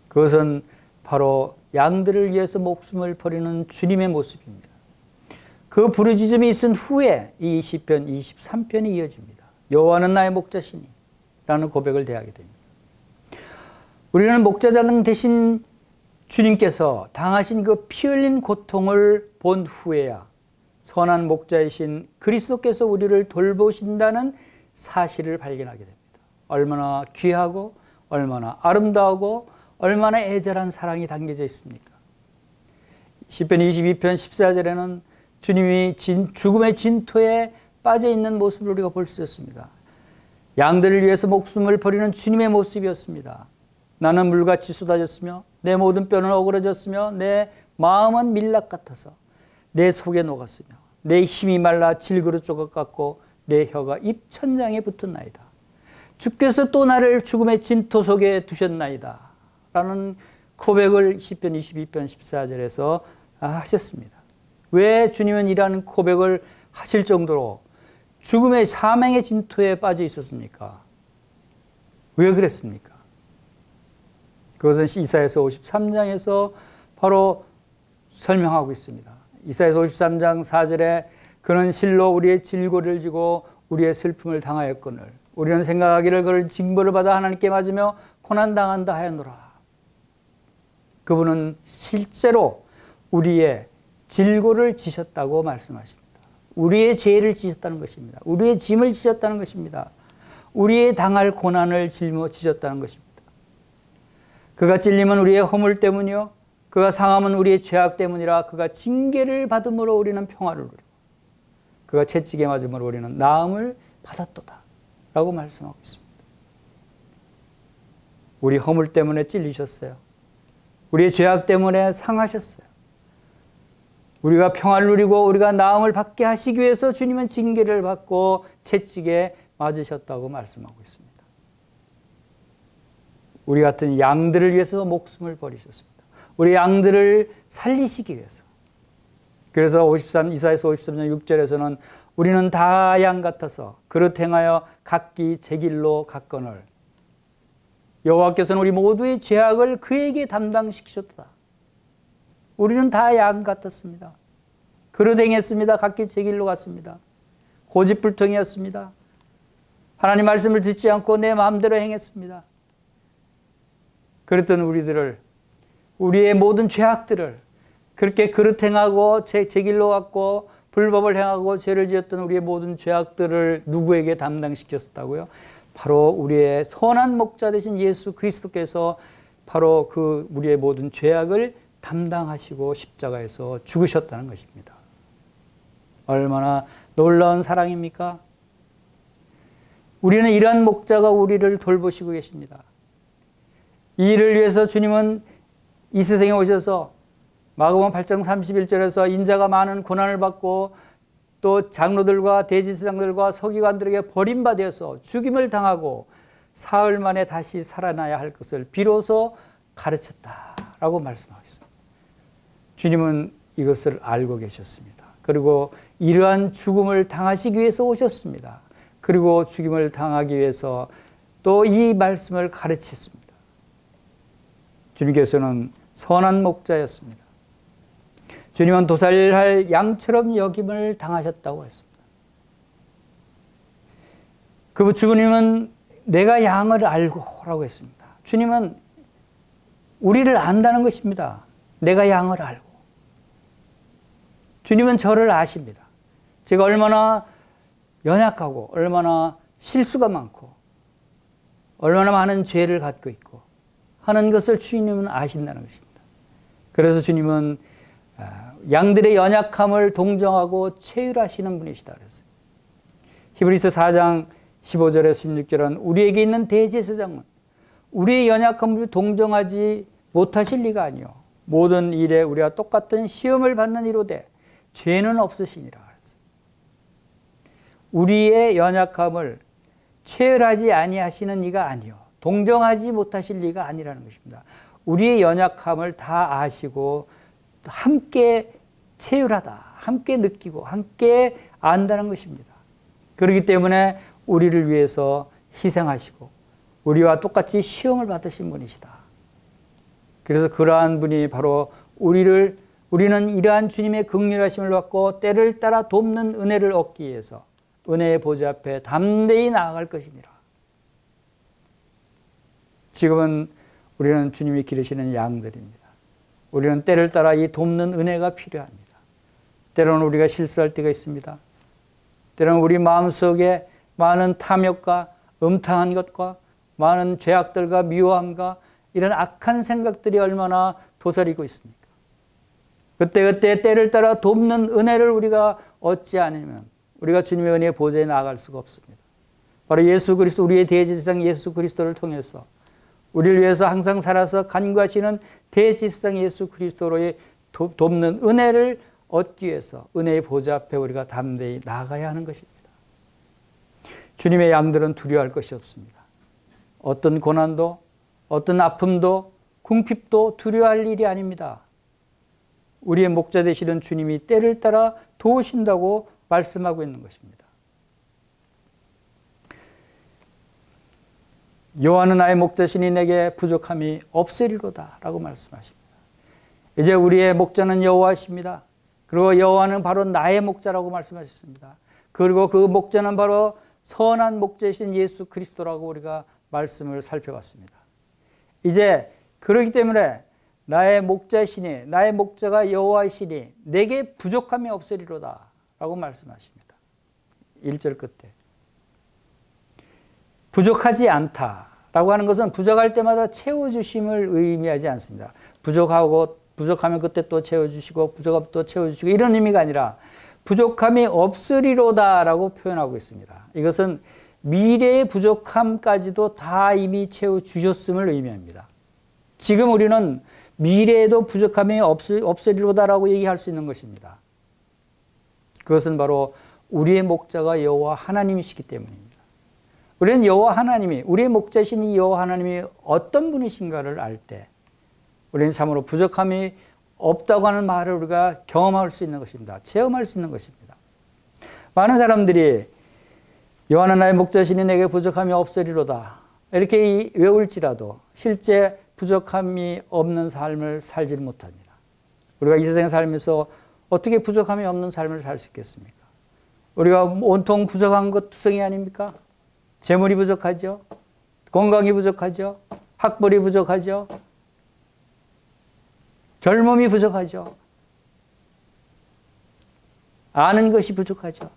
그것은 바로 양들을 위해서 목숨을 버리는 주님의 모습입니다. 그 부르짖음이 있은 후에 이 시편 23편이 이어집니다. 여호와는 나의 목자시니 라는 고백을 대하게 됩니다. 우리는 목자장 대신 주님께서 당하신 그 피 흘린 고통을 본 후에야 선한 목자이신 그리스도께서 우리를 돌보신다는 사실을 발견하게 됩니다. 얼마나 귀하고 얼마나 아름다우고 얼마나 애절한 사랑이 담겨져 있습니까? 시편 22편 14절에는 주님이 죽음의 진토에 빠져 있는 모습을 우리가 볼 수 있습니다. 양들을 위해서 목숨을 버리는 주님의 모습이었습니다. 나는 물같이 쏟아졌으며 내 모든 뼈는 어그러졌으며 내 마음은 밀랍 같아서 내 속에 녹았으며 내 힘이 말라 질그릇 조각 같고 내 혀가 입천장에 붙었나이다. 주께서 또 나를 죽음의 진토 속에 두셨나이다 라는 고백을 시편 22편 14절에서 하셨습니다. 왜 주님은 이러한 고백을 하실 정도로 죽음의 사망의 진토에 빠져 있었습니까? 왜 그랬습니까? 그것은 이사야서 53장에서 바로 설명하고 있습니다. 이사야서 53장 4절에 그는 실로 우리의 질고를 지고 우리의 슬픔을 당하였거늘 우리는 생각하기를 그를 징벌을 받아 하나님께 맞으며 고난당한다 하였노라. 그분은 실제로 우리의 질고를 지셨다고 말씀하십니다. 우리의 죄를 지셨다는 것입니다. 우리의 짐을 지셨다는 것입니다. 우리의 당할 고난을 짊어지셨다는 것입니다. 그가 찔림은 우리의 허물 때문이요 그가 상함은 우리의 죄악 때문이라. 그가 징계를 받음으로 우리는 평화를 누리고 그가 채찍에 맞음으로 우리는 나음을 받았도다 라고 말씀하고 있습니다. 우리 허물 때문에 찔리셨어요. 우리의 죄악 때문에 상하셨어요. 우리가 평화를 누리고 우리가 나음을 받게 하시기 위해서 주님은 징계를 받고 채찍에 맞으셨다고 말씀하고 있습니다. 우리 같은 양들을 위해서 목숨을 버리셨습니다. 우리 양들을 살리시기 위해서. 그래서 이사야서 53장 6절에서는 우리는 다 양 같아서 그릇 행하여 각기 제 길로 갔거늘 여호와께서는 우리 모두의 죄악을 그에게 담당시키셨다. 우리는 다 양 같았습니다. 그릇 행했습니다. 각기 제 길로 갔습니다. 고집불통이었습니다. 하나님 말씀을 듣지 않고 내 마음대로 행했습니다. 그랬던 우리들을 우리의 모든 죄악들을 그렇게 그릇 행하고 제 길로 갔고 불법을 행하고 죄를 지었던 우리의 모든 죄악들을 누구에게 담당시켰다고요? 바로 우리의 선한 목자 되신 예수 그리스도께서 바로 그 우리의 모든 죄악을 담당하시고 십자가에서 죽으셨다는 것입니다. 얼마나 놀라운 사랑입니까? 우리는 이러한 목자가 우리를 돌보시고 계십니다. 이 일을 위해서 주님은 이 세상에 오셔서 마가복음 8장 31절에서 인자가 많은 고난을 받고 또 장로들과 대제사장들과 서기관들에게 버림받아서 죽임을 당하고 사흘 만에 다시 살아나야 할 것을 비로소 가르쳤다라고 말씀하고 있습니다. 주님은 이것을 알고 계셨습니다. 그리고 이러한 죽음을 당하시기 위해서 오셨습니다. 그리고 죽임을 당하기 위해서 또 이 말씀을 가르쳤습니다. 주님께서는 선한 목자였습니다. 주님은 도살할 양처럼 여김을 당하셨다고 했습니다. 그 주님은 내가 양을 알고라고 했습니다. 주님은 우리를 안다는 것입니다. 내가 양을 알고. 주님은 저를 아십니다. 제가 얼마나 연약하고 얼마나 실수가 많고 얼마나 많은 죄를 갖고 있고 하는 것을 주님은 아신다는 것입니다. 그래서 주님은 양들의 연약함을 동정하고 체휼하시는 분이시다 그랬어요. 히브리서 4장 15절에서 16절은 우리에게 있는 대제사장은 우리의 연약함을 동정하지 못하실 리가 아니요 모든 일에 우리와 똑같은 시험을 받는 이로되 죄는 없으시니라. 우리의 연약함을 체휼하지 아니하시는 이가 아니요 동정하지 못하실 리가 아니라는 것입니다. 우리의 연약함을 다 아시고 함께 체휼하다, 함께 느끼고 함께 안다는 것입니다. 그렇기 때문에 우리를 위해서 희생하시고 우리와 똑같이 시험을 받으신 분이시다. 그래서 그러한 분이 바로 우리는 이러한 주님의 긍휼하심을 받고 때를 따라 돕는 은혜를 얻기 위해서 은혜의 보좌 앞에 담대히 나아갈 것이니라. 지금은 우리는 주님이 기르시는 양들입니다. 우리는 때를 따라 이 돕는 은혜가 필요합니다. 때로는 우리가 실수할 때가 있습니다. 때로는 우리 마음속에 많은 탐욕과 음탕한 것과 많은 죄악들과 미워함과 이런 악한 생각들이 얼마나 도사리고 있습니까? 그때 때를 따라 돕는 은혜를 우리가 얻지 않으면 우리가 주님의 은혜의 보좌에 나아갈 수가 없습니다. 바로 예수 그리스도, 우리의 대제사장 예수 그리스도를 통해서 우리를 위해서 항상 살아서 간구하시는 대제사장 예수 그리스도로의 돕는 은혜를 얻기 위해서 은혜의 보좌 앞에 우리가 담대히 나아가야 하는 것입니다. 주님의 양들은 두려워할 것이 없습니다. 어떤 고난도, 어떤 아픔도, 궁핍도 두려워할 일이 아닙니다. 우리의 목자 되시는 주님이 때를 따라 도우신다고 말씀하고 있는 것입니다. 여호와는 나의 목자시니 내게 부족함이 없으리로다 라고 말씀하십니다. 이제 우리의 목자는 여호와십니다. 그리고 여호와는 바로 나의 목자라고 말씀하셨습니다. 그리고 그 목자는 바로 선한 목자이신 예수 그리스도라고 우리가 말씀을 살펴봤습니다. 이제 그렇기 때문에 나의 목자시니 나의 목자가 여호와이시니 내게 부족함이 없으리로다 라고 말씀하십니다. 1절 끝에 부족하지 않다라고 하는 것은 부족할 때마다 채워주심을 의미하지 않습니다. 부족하면 그때 또 채워주시고 부족하면 또 채워주시고 이런 의미가 아니라 부족함이 없으리로다라고 표현하고 있습니다. 이것은 미래의 부족함까지도 다 이미 채워주셨음을 의미합니다. 지금 우리는 미래에도 부족함이 없으리로다라고 얘기할 수 있는 것입니다. 그것은 바로 우리의 목자가 여호와 하나님이시기 때문입니다. 우리는 여호와 하나님이, 우리의 목자이신 이 여호와 하나님이 어떤 분이신가를 알 때 우리는 참으로 부족함이 없다고 하는 말을 우리가 경험할 수 있는 것입니다. 체험할 수 있는 것입니다. 많은 사람들이 여호와는 나의 목자시니 내게 부족함이 없으리로다 이렇게 외울지라도 실제 부족함이 없는 삶을 살지 못합니다. 우리가 이 세상에 살면서 어떻게 부족함이 없는 삶을 살 수 있겠습니까? 우리가 온통 부족한 것 투성이 아닙니까? 재물이 부족하죠. 건강이 부족하죠. 학벌이 부족하죠. 젊음이 부족하죠. 아는 것이 부족하죠.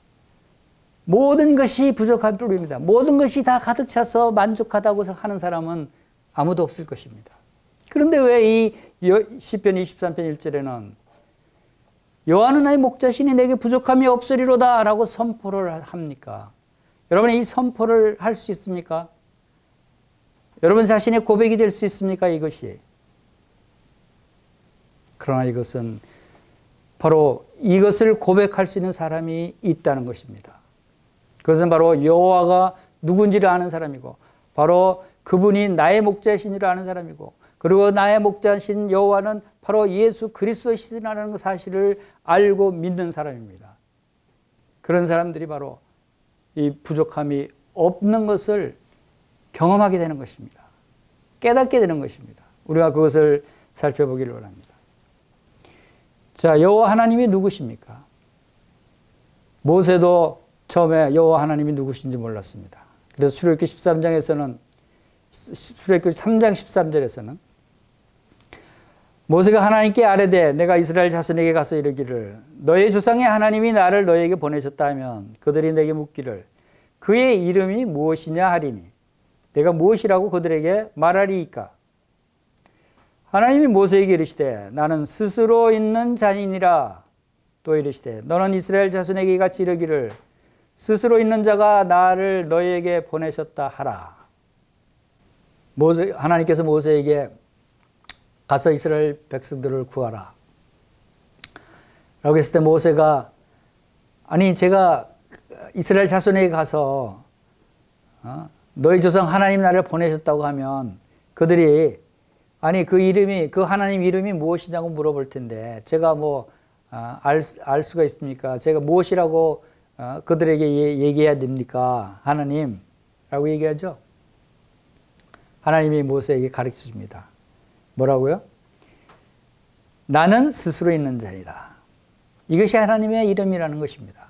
모든 것이 부족한 뿐입니다. 모든 것이 다 가득 차서 만족하다고 하는 사람은 아무도 없을 것입니다. 그런데 왜 이 시편 23편 1절에는 여호와는 나의 목자시니 내게 부족함이 없으리로다 라고 선포를 합니까? 여러분 이 선포를 할 수 있습니까? 여러분 자신의 고백이 될 수 있습니까? 이것이. 그러나 이것은 바로 이것을 고백할 수 있는 사람이 있다는 것입니다. 그것은 바로 여호와가 누군지를 아는 사람이고 바로 그분이 나의 목자이신 줄 아는 사람이고 그리고 나의 목자이신 여호와는 바로 예수 그리스도이시라는 사실을 알고 믿는 사람입니다. 그런 사람들이 바로 이 부족함이 없는 것을 경험하게 되는 것입니다. 깨닫게 되는 것입니다. 우리가 그것을 살펴보기를 원합니다. 자, 여호와 하나님이 누구십니까? 모세도 처음에 여호와 하나님이 누구신지 몰랐습니다. 그래서 출애굽기 13장에서는 출애굽기 3장 13절에서는 모세가 하나님께 아뢰되 내가 이스라엘 자손에게 가서 이르기를 너의 조상의 하나님이 나를 너에게 보내셨다 하면 그들이 내게 묻기를 그의 이름이 무엇이냐 하리니 내가 무엇이라고 그들에게 말하리이까. 하나님이 모세에게 이르시되 나는 스스로 있는 자니라. 또 이르시되 너는 이스라엘 자손에게 같이 이르기를 스스로 있는 자가 나를 너희에게 보내셨다 하라. 하나님께서 모세에게 가서 이스라엘 백성들을 구하라 라고 했을 때 모세가 아니 제가 이스라엘 자손에게 가서 너희 조상 하나님 나를 보내셨다고 하면 그들이 아니 그 하나님 이름이 무엇이냐고 물어볼 텐데 제가 알 수가 있습니까? 제가 무엇이라고 그들에게 얘기해야 됩니까? 하나님 라고 얘기하죠. 하나님이 모세에게 가르쳐 줍니다. 뭐라고요? 나는 스스로 있는 자이다. 이것이 하나님의 이름이라는 것입니다.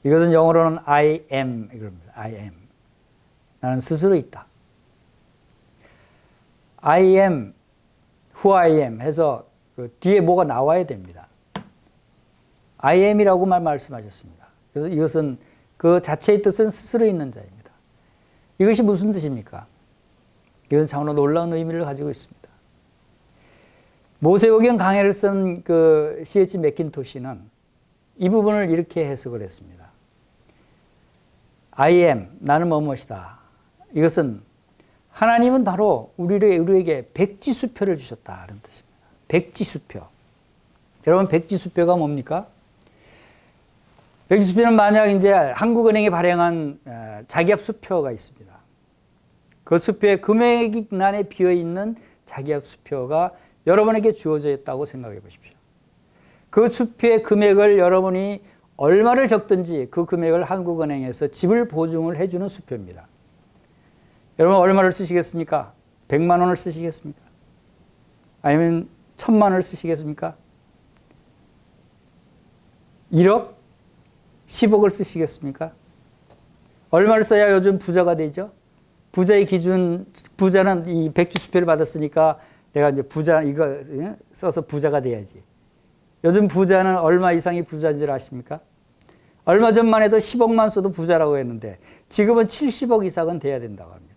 이것은 영어로는 I am 이겁니다. I am. 나는 스스로 있다. I am, who I am 해서 그 뒤에 뭐가 나와야 됩니다. I am이라고만 말씀하셨습니다. 그래서 이것은 그 자체의 뜻은 스스로 있는 자입니다. 이것이 무슨 뜻입니까? 이것은 참으로 놀라운 의미를 가지고 있습니다. 모세오경 강해를 쓴 그 C.H. 맥킨토시는 이 부분을 이렇게 해석을 했습니다. I am, 나는 뭐뭐이다. 이것은 하나님은 바로 우리에게 백지수표를 주셨다는 뜻입니다. 백지수표. 여러분, 백지수표가 뭡니까? 백지수표는 만약 이제 한국은행이 발행한 자기압 수표가 있습니다. 그 수표에 금액란에 비어있는 자기압 수표가 여러분에게 주어져 있다고 생각해 보십시오. 그 수표의 금액을 여러분이 얼마를 적든지 그 금액을 한국은행에서 지불 보증을 해주는 수표입니다. 여러분 얼마를 쓰시겠습니까? 100만 원을 쓰시겠습니까? 아니면 1000만 원을 쓰시겠습니까? 1억? 10억을 쓰시겠습니까? 얼마를 써야 요즘 부자가 되죠? 부자의 기준, 부자는 이 백지수표를 받았으니까 내가 이제 부자, 이거 써서 부자가 돼야지. 요즘 부자는 얼마 이상이 부자인 줄 아십니까? 얼마 전만 해도 10억만 써도 부자라고 했는데 지금은 70억 이상은 돼야 된다고 합니다.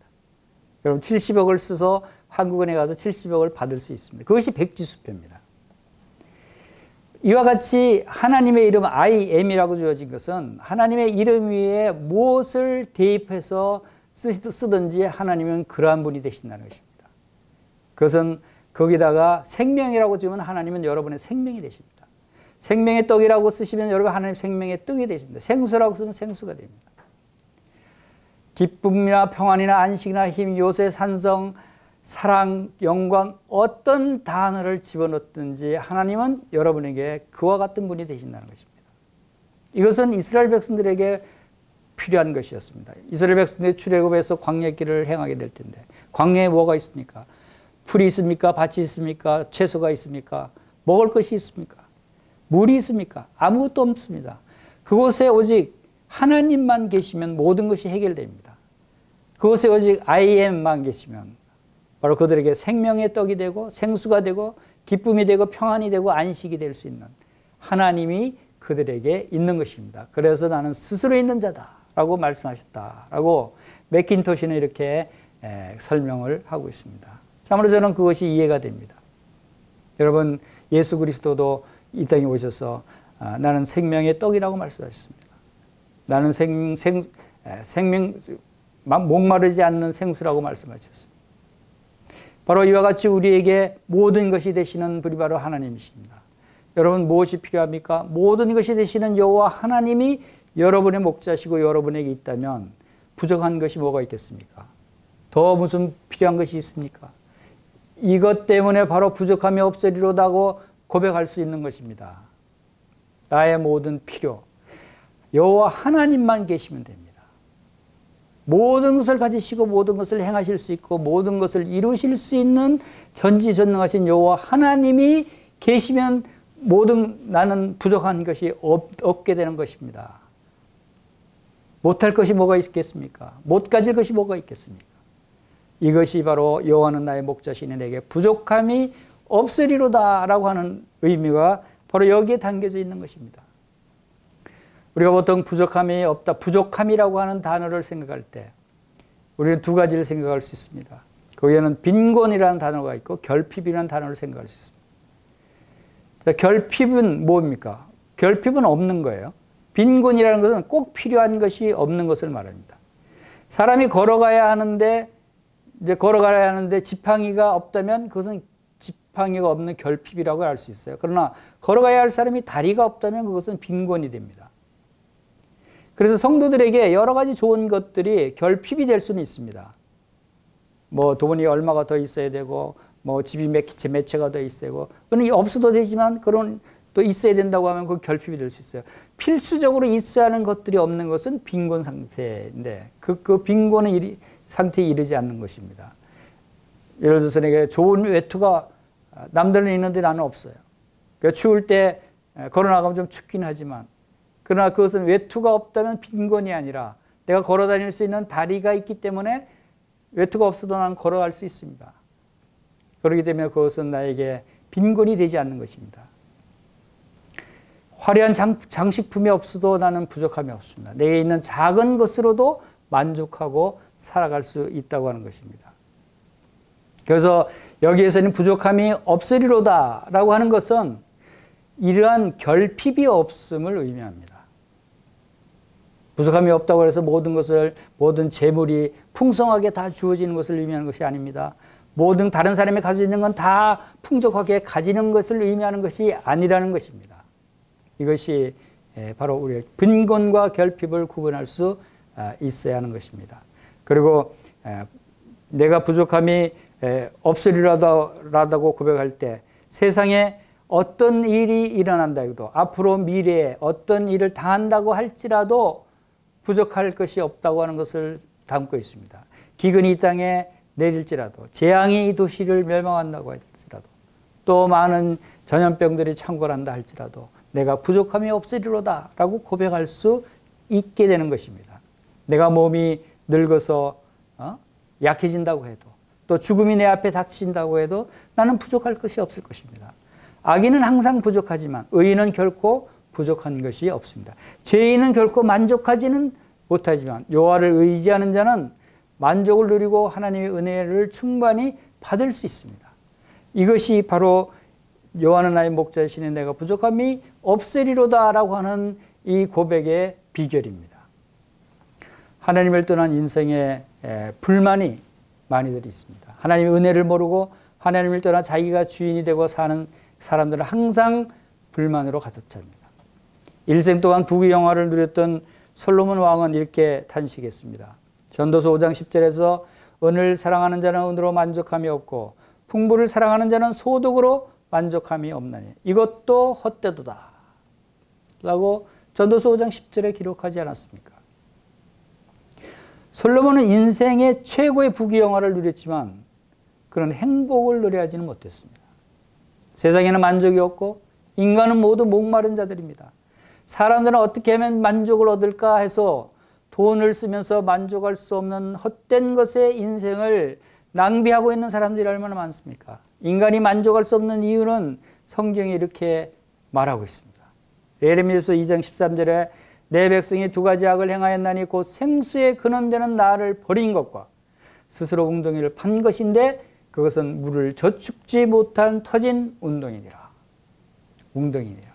여러분 70억을 써서 한국은행에 가서 70억을 받을 수 있습니다. 그것이 백지수표입니다. 이와 같이 하나님의 이름 I am이라고 주어진 것은 하나님의 이름 위에 무엇을 대입해서 쓰든지 하나님은 그러한 분이 되신다는 것입니다. 그것은 거기다가 생명이라고 지으면 하나님은 여러분의 생명이 되십니다. 생명의 떡이라고 쓰시면 여러분 하나님 생명의 떡이 되십니다. 생수라고 쓰면 생수가 됩니다. 기쁨이나 평안이나 안식이나 힘, 요새, 산성, 사랑, 영광 어떤 단어를 집어넣든지 하나님은 여러분에게 그와 같은 분이 되신다는 것입니다. 이것은 이스라엘 백성들에게 필요한 것이었습니다. 이스라엘 백성들이 출애굽에서 광야길을 행하게 될 텐데 광야에 뭐가 있습니까? 풀이 있습니까? 밭이 있습니까? 채소가 있습니까? 먹을 것이 있습니까? 물이 있습니까? 아무것도 없습니다. 그곳에 오직 하나님만 계시면 모든 것이 해결됩니다. 그곳에 오직 I am만 계시면 바로 그들에게 생명의 떡이 되고 생수가 되고 기쁨이 되고 평안이 되고 안식이 될 수 있는 하나님이 그들에게 있는 것입니다. 그래서 나는 스스로 있는 자다라고 말씀하셨다라고 맥킨토시는 이렇게 설명을 하고 있습니다. 참으로 저는 그것이 이해가 됩니다. 여러분 예수 그리스도도 이 땅에 오셔서 나는 생명의 떡이라고 말씀하셨습니다. 나는 생명 목마르지 않는 생수라고 말씀하셨습니다. 바로 이와 같이 우리에게 모든 것이 되시는 분이 바로 하나님이십니다. 여러분 무엇이 필요합니까? 모든 것이 되시는 여호와 하나님이 여러분의 목자시고 여러분에게 있다면 부족한 것이 뭐가 있겠습니까? 더 무슨 필요한 것이 있습니까? 이것 때문에 바로 부족함이 없으리로다고 고백할 수 있는 것입니다. 나의 모든 필요, 여호와 하나님만 계시면 됩니다. 모든 것을 가지시고 모든 것을 행하실 수 있고 모든 것을 이루실 수 있는 전지전능하신 여호와 하나님이 계시면 나는 부족한 것이 없게 되는 것입니다. 못할 것이 뭐가 있겠습니까? 못 가질 것이 뭐가 있겠습니까? 이것이 바로 여호와는 나의 목자시니 내게 부족함이 없으리로다 라고 하는 의미가 바로 여기에 담겨져 있는 것입니다. 우리가 보통 부족함이 없다, 부족함이라고 하는 단어를 생각할 때 우리는 두 가지를 생각할 수 있습니다. 거기에는 빈곤이라는 단어가 있고 결핍이라는 단어를 생각할 수 있습니다. 자, 결핍은 뭡니까? 결핍은 없는 거예요. 빈곤이라는 것은 꼭 필요한 것이 없는 것을 말합니다. 사람이 걸어가야 하는데 지팡이가 없다면 그것은 지팡이가 없는 결핍이라고 할 수 있어요. 그러나 걸어가야 할 사람이 다리가 없다면 그것은 빈곤이 됩니다. 그래서 성도들에게 여러 가지 좋은 것들이 결핍이 될 수는 있습니다. 뭐 돈이 얼마가 더 있어야 되고 뭐 집이 몇 채가 더 있어야 되고 그건 없어도 되지만 그런 또 있어야 된다고 하면 그 결핍이 될 수 있어요. 필수적으로 있어야 하는 것들이 없는 것은 빈곤 상태인데 그 빈곤의 상태에 이르지 않는 것입니다. 예를 들어서 내게 좋은 외투가 남들은 있는데 나는 없어요. 그러니까 추울 때 걸어나가면 좀 춥긴 하지만 그러나 그것은 외투가 없다면 빈곤이 아니라 내가 걸어 다닐 수 있는 다리가 있기 때문에 외투가 없어도 나는 걸어갈 수 있습니다. 그렇기 때문에 그것은 나에게 빈곤이 되지 않는 것입니다. 화려한 장식품이 없어도 나는 부족함이 없습니다. 내게 있는 작은 것으로도 만족하고 살아갈 수 있다고 하는 것입니다. 그래서 여기에서는 부족함이 없으리로다 라고 하는 것은 이러한 결핍이 없음을 의미합니다. 부족함이 없다고 해서 모든 재물이 풍성하게 다 주어지는 것을 의미하는 것이 아닙니다. 모든 다른 사람이 가지고 있는 건 다 풍족하게 가지는 것을 의미하는 것이 아니라는 것입니다. 이것이 바로 우리의 빈곤과 결핍을 구분할 수 있어야 하는 것입니다. 그리고 내가 부족함이 없으리라고 고백할 때 세상에 어떤 일이 일어난다 해도 앞으로 미래에 어떤 일을 당한다고 할지라도 부족할 것이 없다고 하는 것을 담고 있습니다. 기근이 이 땅에 내릴지라도 재앙이 이 도시를 멸망한다고 할지라도 또 많은 전염병들이 창궐한다 할지라도 내가 부족함이 없으리로다 라고 고백할 수 있게 되는 것입니다. 내가 몸이 늙어서 약해진다고 해도 또 죽음이 내 앞에 닥친다고 해도 나는 부족할 것이 없을 것입니다. 악인은 항상 부족하지만 의인은 결코 부족한 것이 없습니다. 죄인은 결코 만족하지는 못하지만 여호와를 의지하는 자는 만족을 누리고 하나님의 은혜를 충만히 받을 수 있습니다. 이것이 바로 여호와는 나의 목자이시니 내가 부족함이 없으리로다 라고 하는 이 고백의 비결입니다. 하나님을 떠난 인생에 불만이 많이들 있습니다. 하나님의 은혜를 모르고 하나님을 떠나 자기가 주인이 되고 사는 사람들은 항상 불만으로 가득 찹니다. 일생 동안 부귀영화를 누렸던 솔로몬 왕은 이렇게 탄식했습니다. 전도서 5장 10절에서 은을 사랑하는 자는 은으로 만족함이 없고 풍부를 사랑하는 자는 소득으로 만족함이 없나니 이것도 헛되도다 라고 전도서 5장 10절에 기록하지 않았습니까? 솔로몬은 인생의 최고의 부귀영화를 누렸지만 그런 행복을 누려하지는 못했습니다. 세상에는 만족이 없고 인간은 모두 목마른 자들입니다. 사람들은 어떻게 하면 만족을 얻을까 해서 돈을 쓰면서 만족할 수 없는 헛된 것에 인생을 낭비하고 있는 사람들이 얼마나 많습니까? 인간이 만족할 수 없는 이유는 성경이 이렇게 말하고 있습니다. 예레미야서 2장 13절에 내 백성이 두 가지 악을 행하였나니 곧 생수의 근원되는 나를 버린 것과 스스로 웅덩이를 판 것인데 그것은 물을 저축지 못한 터진 웅덩이니라. 웅덩이니라.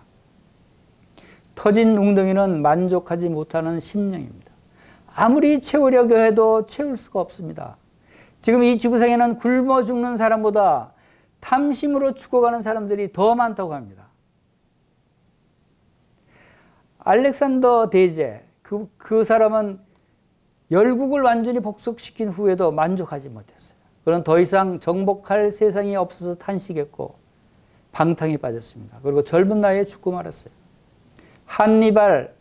터진 웅덩이는 만족하지 못하는 심령입니다. 아무리 채우려고 해도 채울 수가 없습니다. 지금 이 지구상에는 굶어 죽는 사람보다 탐심으로 죽어가는 사람들이 더 많다고 합니다. 알렉산더 대제, 그 사람은 열국을 완전히 복속시킨 후에도 만족하지 못했어요. 그는 더 이상 정복할 세상이 없어서 탄식했고 방탕에 빠졌습니다. 그리고 젊은 나이에 죽고 말았어요. 한니발,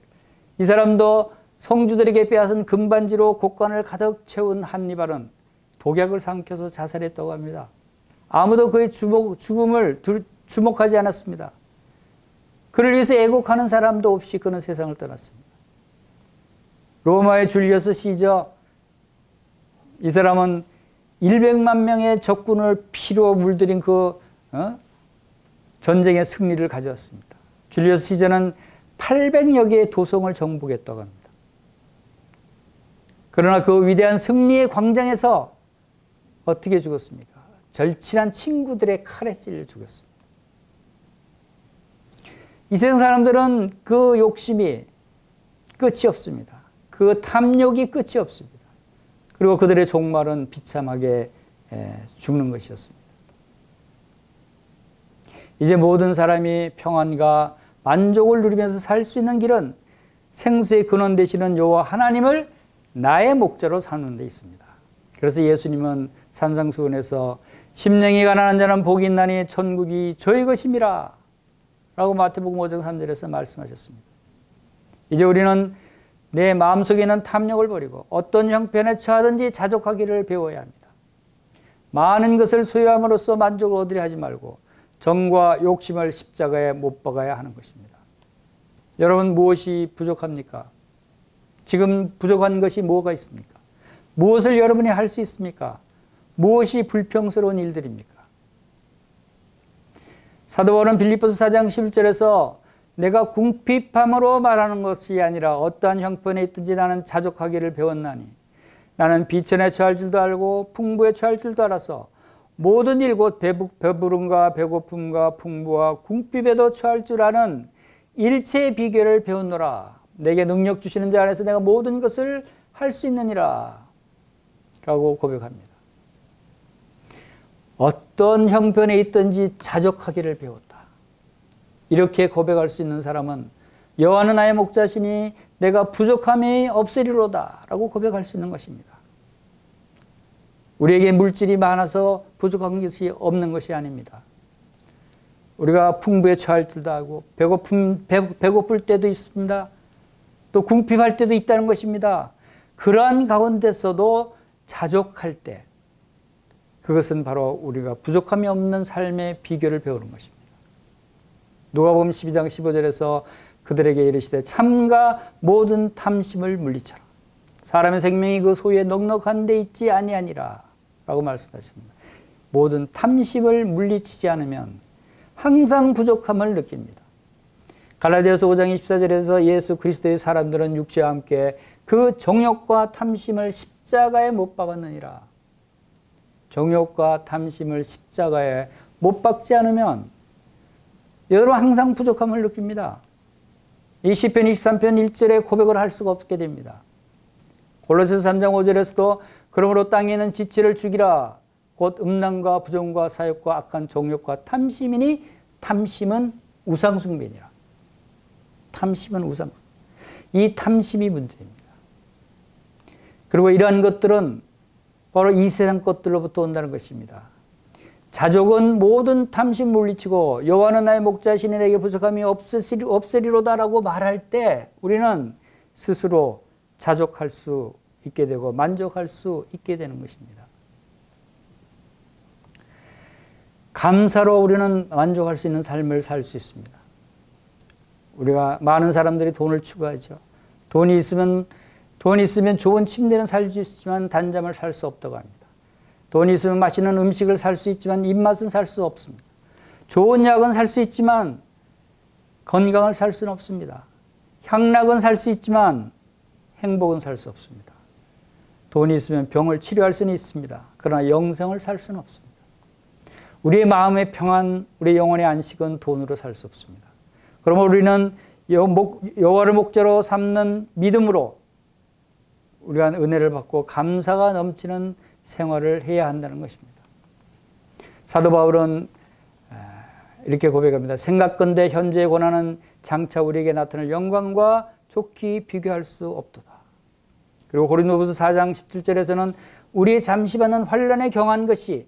이 사람도 성주들에게 빼앗은 금반지로 곡관을 가득 채운 한니발은 독약을 삼켜서 자살했다고 합니다. 아무도 그의 죽음을 주목하지 않았습니다. 그를 위해서 애곡하는 사람도 없이 그는 세상을 떠났습니다. 로마의 줄리어스 시저, 이 사람은 100만 명의 적군을 피로 물들인 그 전쟁의 승리를 가져왔습니다. 줄리어스 시저는 800여 개의 도성을 정복했다고 합니다. 그러나 그 위대한 승리의 광장에서 어떻게 죽었습니까? 절친한 친구들의 칼에 찔려 죽었습니다. 이 세상 사람들은 그 욕심이 끝이 없습니다. 그 탐욕이 끝이 없습니다. 그리고 그들의 종말은 비참하게 죽는 것이었습니다. 이제 모든 사람이 평안과 만족을 누리면서 살 수 있는 길은 생수의 근원 되시는 여호와 하나님을 나의 목자로 삼는 데 있습니다. 그래서 예수님은 산상수훈에서 심령이 가난한 자는 복이 있나니 천국이 저희 것임이라 라고 마태복음 5장 3절에서 말씀하셨습니다. 이제 우리는 내 마음속에 있는 탐욕을 버리고 어떤 형편에 처하든지 자족하기를 배워야 합니다. 많은 것을 소유함으로써 만족을 얻으려 하지 말고 정과 욕심을 십자가에 못 박아야 하는 것입니다. 여러분, 무엇이 부족합니까? 지금 부족한 것이 뭐가 있습니까? 무엇을 여러분이 할 수 있습니까? 무엇이 불평스러운 일들입니까? 사도 바울은 빌립보서 4장 11절에서 내가 궁핍함으로 말하는 것이 아니라 어떠한 형편에 있든지 나는 자족하기를 배웠나니 나는 비천에 처할 줄도 알고 풍부에 처할 줄도 알아서 모든 일 곧 배부름과 배고픔과 풍부와 궁핍에도 처할 줄 아는 일체의 비결을 배웠노라. 내게 능력 주시는 자 안에서 내가 모든 것을 할 수 있느니라 라고 고백합니다. 어떤 형편에 있든지 자족하기를 배웠다. 이렇게 고백할 수 있는 사람은 여호와는 나의 목자시니 내가 부족함이 없으리로다 라고 고백할 수 있는 것입니다. 우리에게 물질이 많아서 부족한 것이 없는 것이 아닙니다. 우리가 풍부에 처할 줄도 알고 배고플 때도 있습니다. 또 궁핍할 때도 있다는 것입니다. 그러한 가운데서도 자족할 때 그것은 바로 우리가 부족함이 없는 삶의 비결을 배우는 것입니다. 누가복음 12장 15절에서 그들에게 이르시되 참가 모든 탐심을 물리쳐라. 사람의 생명이 그 소유에 넉넉한 데 있지 아니하니라 라고 말씀하십니다. 모든 탐심을 물리치지 않으면 항상 부족함을 느낍니다. 갈라디아서 5장 24절에서 예수 그리스도의 사람들은 육체와 함께 그 정욕과 탐심을 십자가에 못 박았느니라. 정욕과 탐심을 십자가에 못 박지 않으면 여러분 항상 부족함을 느낍니다. 이 시편 23편 1절에 고백을 할 수가 없게 됩니다. 골로새서 3장 5절에서도 그러므로 땅에 있는 지체를 죽이라. 곧 음란과 부정과 사욕과 악한 정욕과 탐심이니 탐심은 우상숭배니라. 탐심은 우상. 이 탐심이 문제입니다. 그리고 이러한 것들은 바로 이 세상 것들로부터 온다는 것입니다. 자족은 모든 탐심 물리치고 여호와는 나의 목자시니 내게 부족함이 없으리로다라고 말할 때 우리는 스스로 자족할 수 있게 되고 만족할 수 있게 되는 것입니다. 감사로 우리는 만족할 수 있는 삶을 살 수 있습니다. 우리가 많은 사람들이 돈을 추구하죠. 돈이 있으면 좋은 침대는 살 수 있지만 단잠을 살 수 없다고 합니다. 돈이 있으면 맛있는 음식을 살 수 있지만 입맛은 살 수 없습니다. 좋은 약은 살 수 있지만 건강을 살 수는 없습니다. 향락은 살 수 있지만 행복은 살 수 없습니다. 돈이 있으면 병을 치료할 수는 있습니다. 그러나 영생을 살 수는 없습니다. 우리의 마음의 평안, 우리의 영혼의 안식은 돈으로 살 수 없습니다. 그러면 우리는 여호와를 목자로 삼는 믿음으로 우리가 은혜를 받고 감사가 넘치는 생활을 해야 한다는 것입니다. 사도 바울은 이렇게 고백합니다. 생각건대 현재의 고난은 장차 우리에게 나타날 영광과 좋게 비교할 수 없도다. 그리고 고린도후서 4장 17절에서는 우리의 잠시 받는 환난에 경한 것이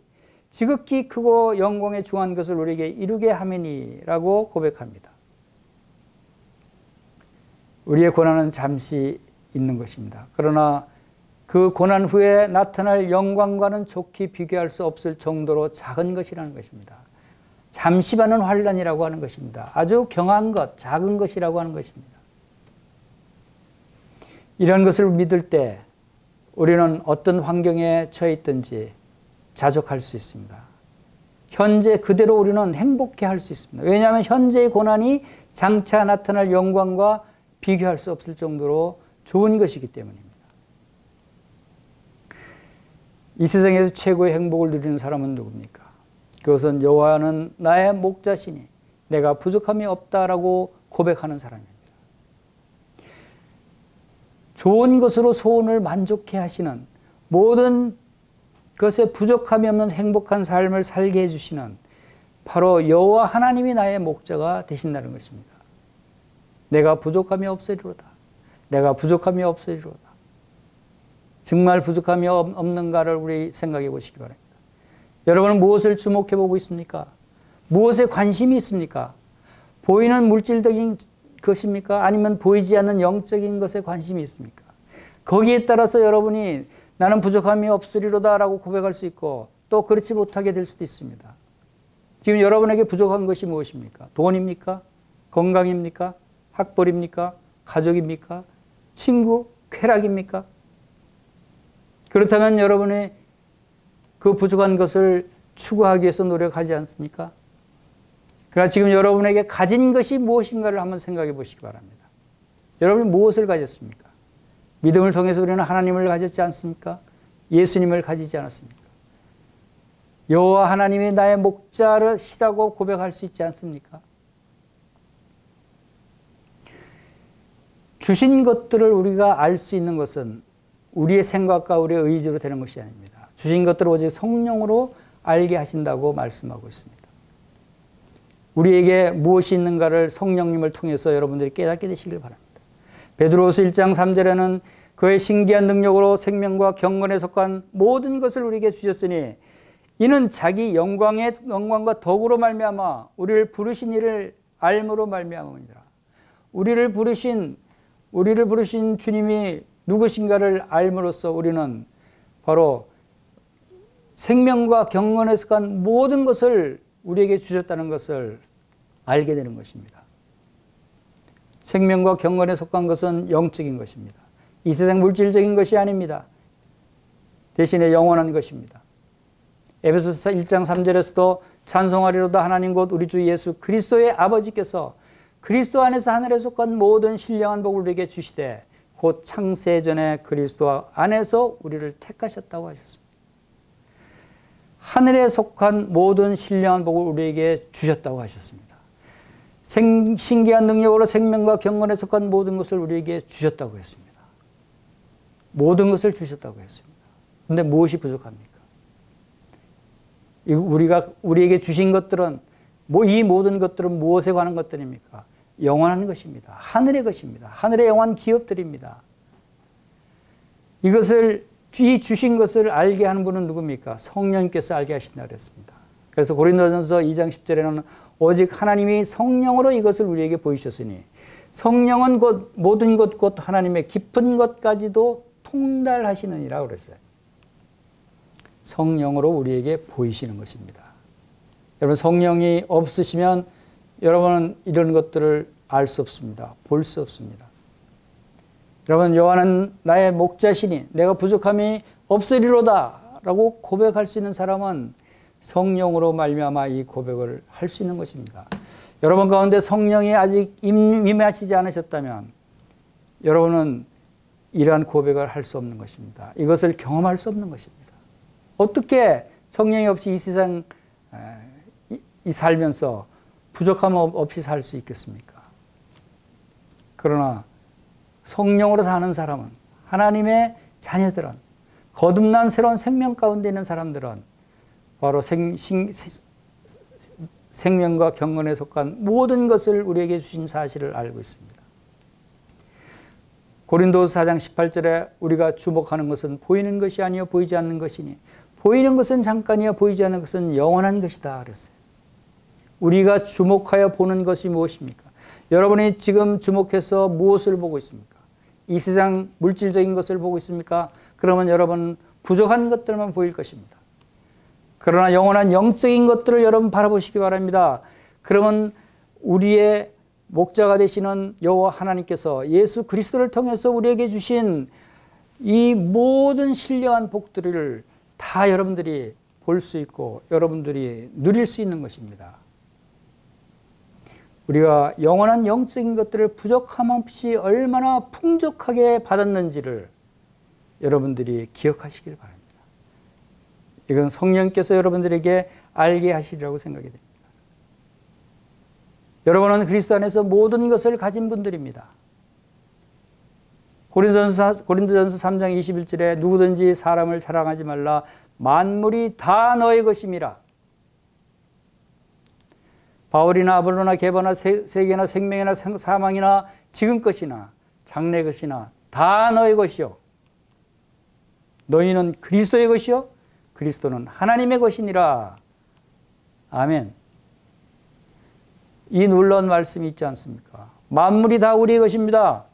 지극히 크고 영광에 중한 것을 우리에게 이루게 함이니라고 고백합니다. 우리의 고난은 잠시 있는 것입니다. 그러나 그 고난 후에 나타날 영광과는 좋게 비교할 수 없을 정도로 작은 것이라는 것입니다. 잠시 받는 환난이라고 하는 것입니다. 아주 경한 것, 작은 것이라고 하는 것입니다. 이런 것을 믿을 때 우리는 어떤 환경에 처해 있든지 자족할 수 있습니다. 현재 그대로 우리는 행복해 할 수 있습니다. 왜냐하면 현재의 고난이 장차 나타날 영광과 비교할 수 없을 정도로 좋은 것이기 때문입니다. 이 세상에서 최고의 행복을 누리는 사람은 누굽니까? 그것은 여호와는 나의 목자시니 내가 부족함이 없다라고 고백하는 사람입니다. 좋은 것으로 소원을 만족해 하시는, 모든 것에 부족함이 없는 행복한 삶을 살게 해주시는 바로 여호와 하나님이 나의 목자가 되신다는 것입니다. 내가 부족함이 없으리로다. 내가 부족함이 없으리로다. 정말 부족함이 없는가를 우리 생각해 보시기 바랍니다. 여러분은 무엇을 주목해 보고 있습니까? 무엇에 관심이 있습니까? 보이는 물질적인 것입니까? 아니면 보이지 않는 영적인 것에 관심이 있습니까? 거기에 따라서 여러분이 나는 부족함이 없으리로다 라고 고백할 수 있고 또 그렇지 못하게 될 수도 있습니다. 지금 여러분에게 부족한 것이 무엇입니까? 돈입니까? 건강입니까? 학벌입니까? 가족입니까? 친구? 쾌락입니까? 그렇다면 여러분이 그 부족한 것을 추구하기 위해서 노력하지 않습니까? 그러나 지금 여러분에게 가진 것이 무엇인가를 한번 생각해 보시기 바랍니다. 여러분이 무엇을 가졌습니까? 믿음을 통해서 우리는 하나님을 가졌지 않습니까? 예수님을 가지지 않았습니까? 여호와 하나님이 나의 목자시라고 고백할 수 있지 않습니까? 주신 것들을 우리가 알 수 있는 것은 우리의 생각과 우리의 의지로 되는 것이 아닙니다. 주신 것들을 오직 성령으로 알게 하신다고 말씀하고 있습니다. 우리에게 무엇이 있는가를 성령님을 통해서 여러분들이 깨닫게 되시길 바랍니다. 베드로후서 1장 3절에는 그의 신기한 능력으로 생명과 경건에 속한 모든 것을 우리에게 주셨으니 이는 자기 영광과 덕으로 말미암아 우리를 부르신 이를 알므로 말미암으니라. 우리를 부르신 주님이 누구신가를 알므로써 우리는 바로 생명과 경건에 속한 모든 것을 우리에게 주셨다는 것을 알게 되는 것입니다. 생명과 경건에 속한 것은 영적인 것입니다. 이 세상 물질적인 것이 아닙니다. 대신에 영원한 것입니다. 에베소서 1장 3절에서도 찬송하리로다 하나님 곧 우리 주 예수 그리스도의 아버지께서 그리스도 안에서 하늘에 속한 모든 신령한 복을 우리에게 주시되 곧 창세전에 그리스도 안에서 우리를 택하셨다고 하셨습니다. 하늘에 속한 모든 신령한 복을 우리에게 주셨다고 하셨습니다. 신기한 능력으로 생명과 경건에 속한 모든 것을 우리에게 주셨다고 했습니다. 모든 것을 주셨다고 했습니다. 그런데 무엇이 부족합니까? 우리에게 주신 것들은 이 모든 것들은 무엇에 관한 것들입니까? 영원한 것입니다. 하늘의 것입니다. 하늘의 영원한 기업들입니다. 이 주신 것을 알게 하는 분은 누굽니까? 성령님께서 알게 하신다 그랬습니다. 그래서 고린도전서 2장 10절에는 오직 하나님이 성령으로 이것을 우리에게 보이셨으니 성령은 곧 모든 것 곧 하나님의 깊은 것까지도 통달하시느니라 그랬어요. 성령으로 우리에게 보이시는 것입니다. 여러분 성령이 없으시면 여러분은 이런 것들을 알 수 없습니다. 볼 수 없습니다. 여러분 여호와는 나의 목자시니 내가 부족함이 없으리로다 라고 고백할 수 있는 사람은 성령으로 말미암아 이 고백을 할 수 있는 것입니다. 여러분 가운데 성령이 아직 임하시지 않으셨다면 여러분은 이러한 고백을 할 수 없는 것입니다. 이것을 경험할 수 없는 것입니다. 어떻게 성령이 없이 이 세상 살면서 부족함 없이 살 수 있겠습니까? 그러나 성령으로 사는 사람은 하나님의 자녀들은 거듭난 새로운 생명 가운데 있는 사람들은 바로 생명과 경건에 속한 모든 것을 우리에게 주신 사실을 알고 있습니다. 고린도서 4장 18절에 우리가 주목하는 것은 보이는 것이 아니요 보이지 않는 것이니 보이는 것은 잠깐이요 보이지 않는 것은 영원한 것이다 그랬어요. 우리가 주목하여 보는 것이 무엇입니까? 여러분이 지금 주목해서 무엇을 보고 있습니까? 이 세상 물질적인 것을 보고 있습니까? 그러면 여러분 부족한 것들만 보일 것입니다. 그러나 영원한 영적인 것들을 여러분 바라보시기 바랍니다. 그러면 우리의 목자가 되시는 여호와 하나님께서 예수 그리스도를 통해서 우리에게 주신 이 모든 신령한 복들을 다 여러분들이 볼 수 있고 여러분들이 누릴 수 있는 것입니다. 우리가 영원한 영적인 것들을 부족함 없이 얼마나 풍족하게 받았는지를 여러분들이 기억하시길 바랍니다. 이건 성령께서 여러분들에게 알게 하시리라고 생각이 됩니다. 여러분은 그리스도 안에서 모든 것을 가진 분들입니다. 고린도전서 3장 21절에 누구든지 사람을 자랑하지 말라 만물이 다 너의 것임이라. 바울이나 아볼로나 게바나 세계나 생명이나 사망이나 지금 것이나 장래 것이나 다 너의 것이요 너희는 그리스도의 것이요 그리스도는 하나님의 것이니라. 아멘. 이 놀라운 말씀이 있지 않습니까? 만물이 다 우리의 것입니다.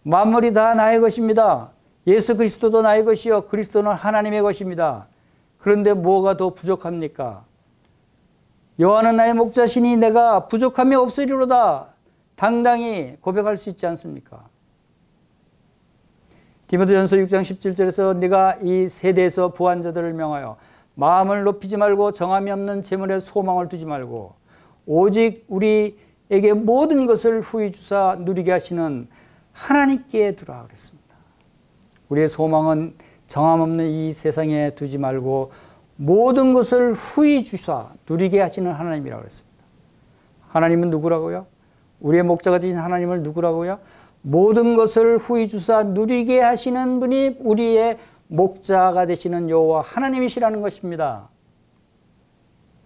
만물이 다 나의 것입니다. 예수 그리스도도 나의 것이요 그리스도는 하나님의 것입니다. 그런데 뭐가 더 부족합니까? 여호와는 나의 목자시니 내가 부족함이 없으리로다. 당당히 고백할 수 있지 않습니까? 디모데전서 6장 17절에서 네가 이 세대에서 부한 자들을 명하여 마음을 높이지 말고 정함이 없는 재물에 소망을 두지 말고 오직 우리에게 모든 것을 후히 주사 누리게 하시는 하나님께 두라 그랬습니다. 우리의 소망은 정함 없는 이 세상에 두지 말고 모든 것을 후히 주사 누리게 하시는 하나님이라고 그랬습니다. 하나님은 누구라고요? 우리의 목자가 되신 하나님을 누구라고요? 모든 것을 후히 주사 누리게 하시는 분이 우리의 목자가 되시는 여호와 하나님이시라는 것입니다.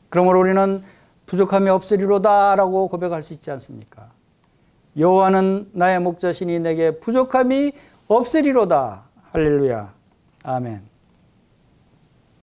그러므로 우리는 부족함이 없으리로다 라고 고백할 수 있지 않습니까? 여호와는 나의 목자시니 내게 부족함이 없으리로다. 할렐루야. 아멘.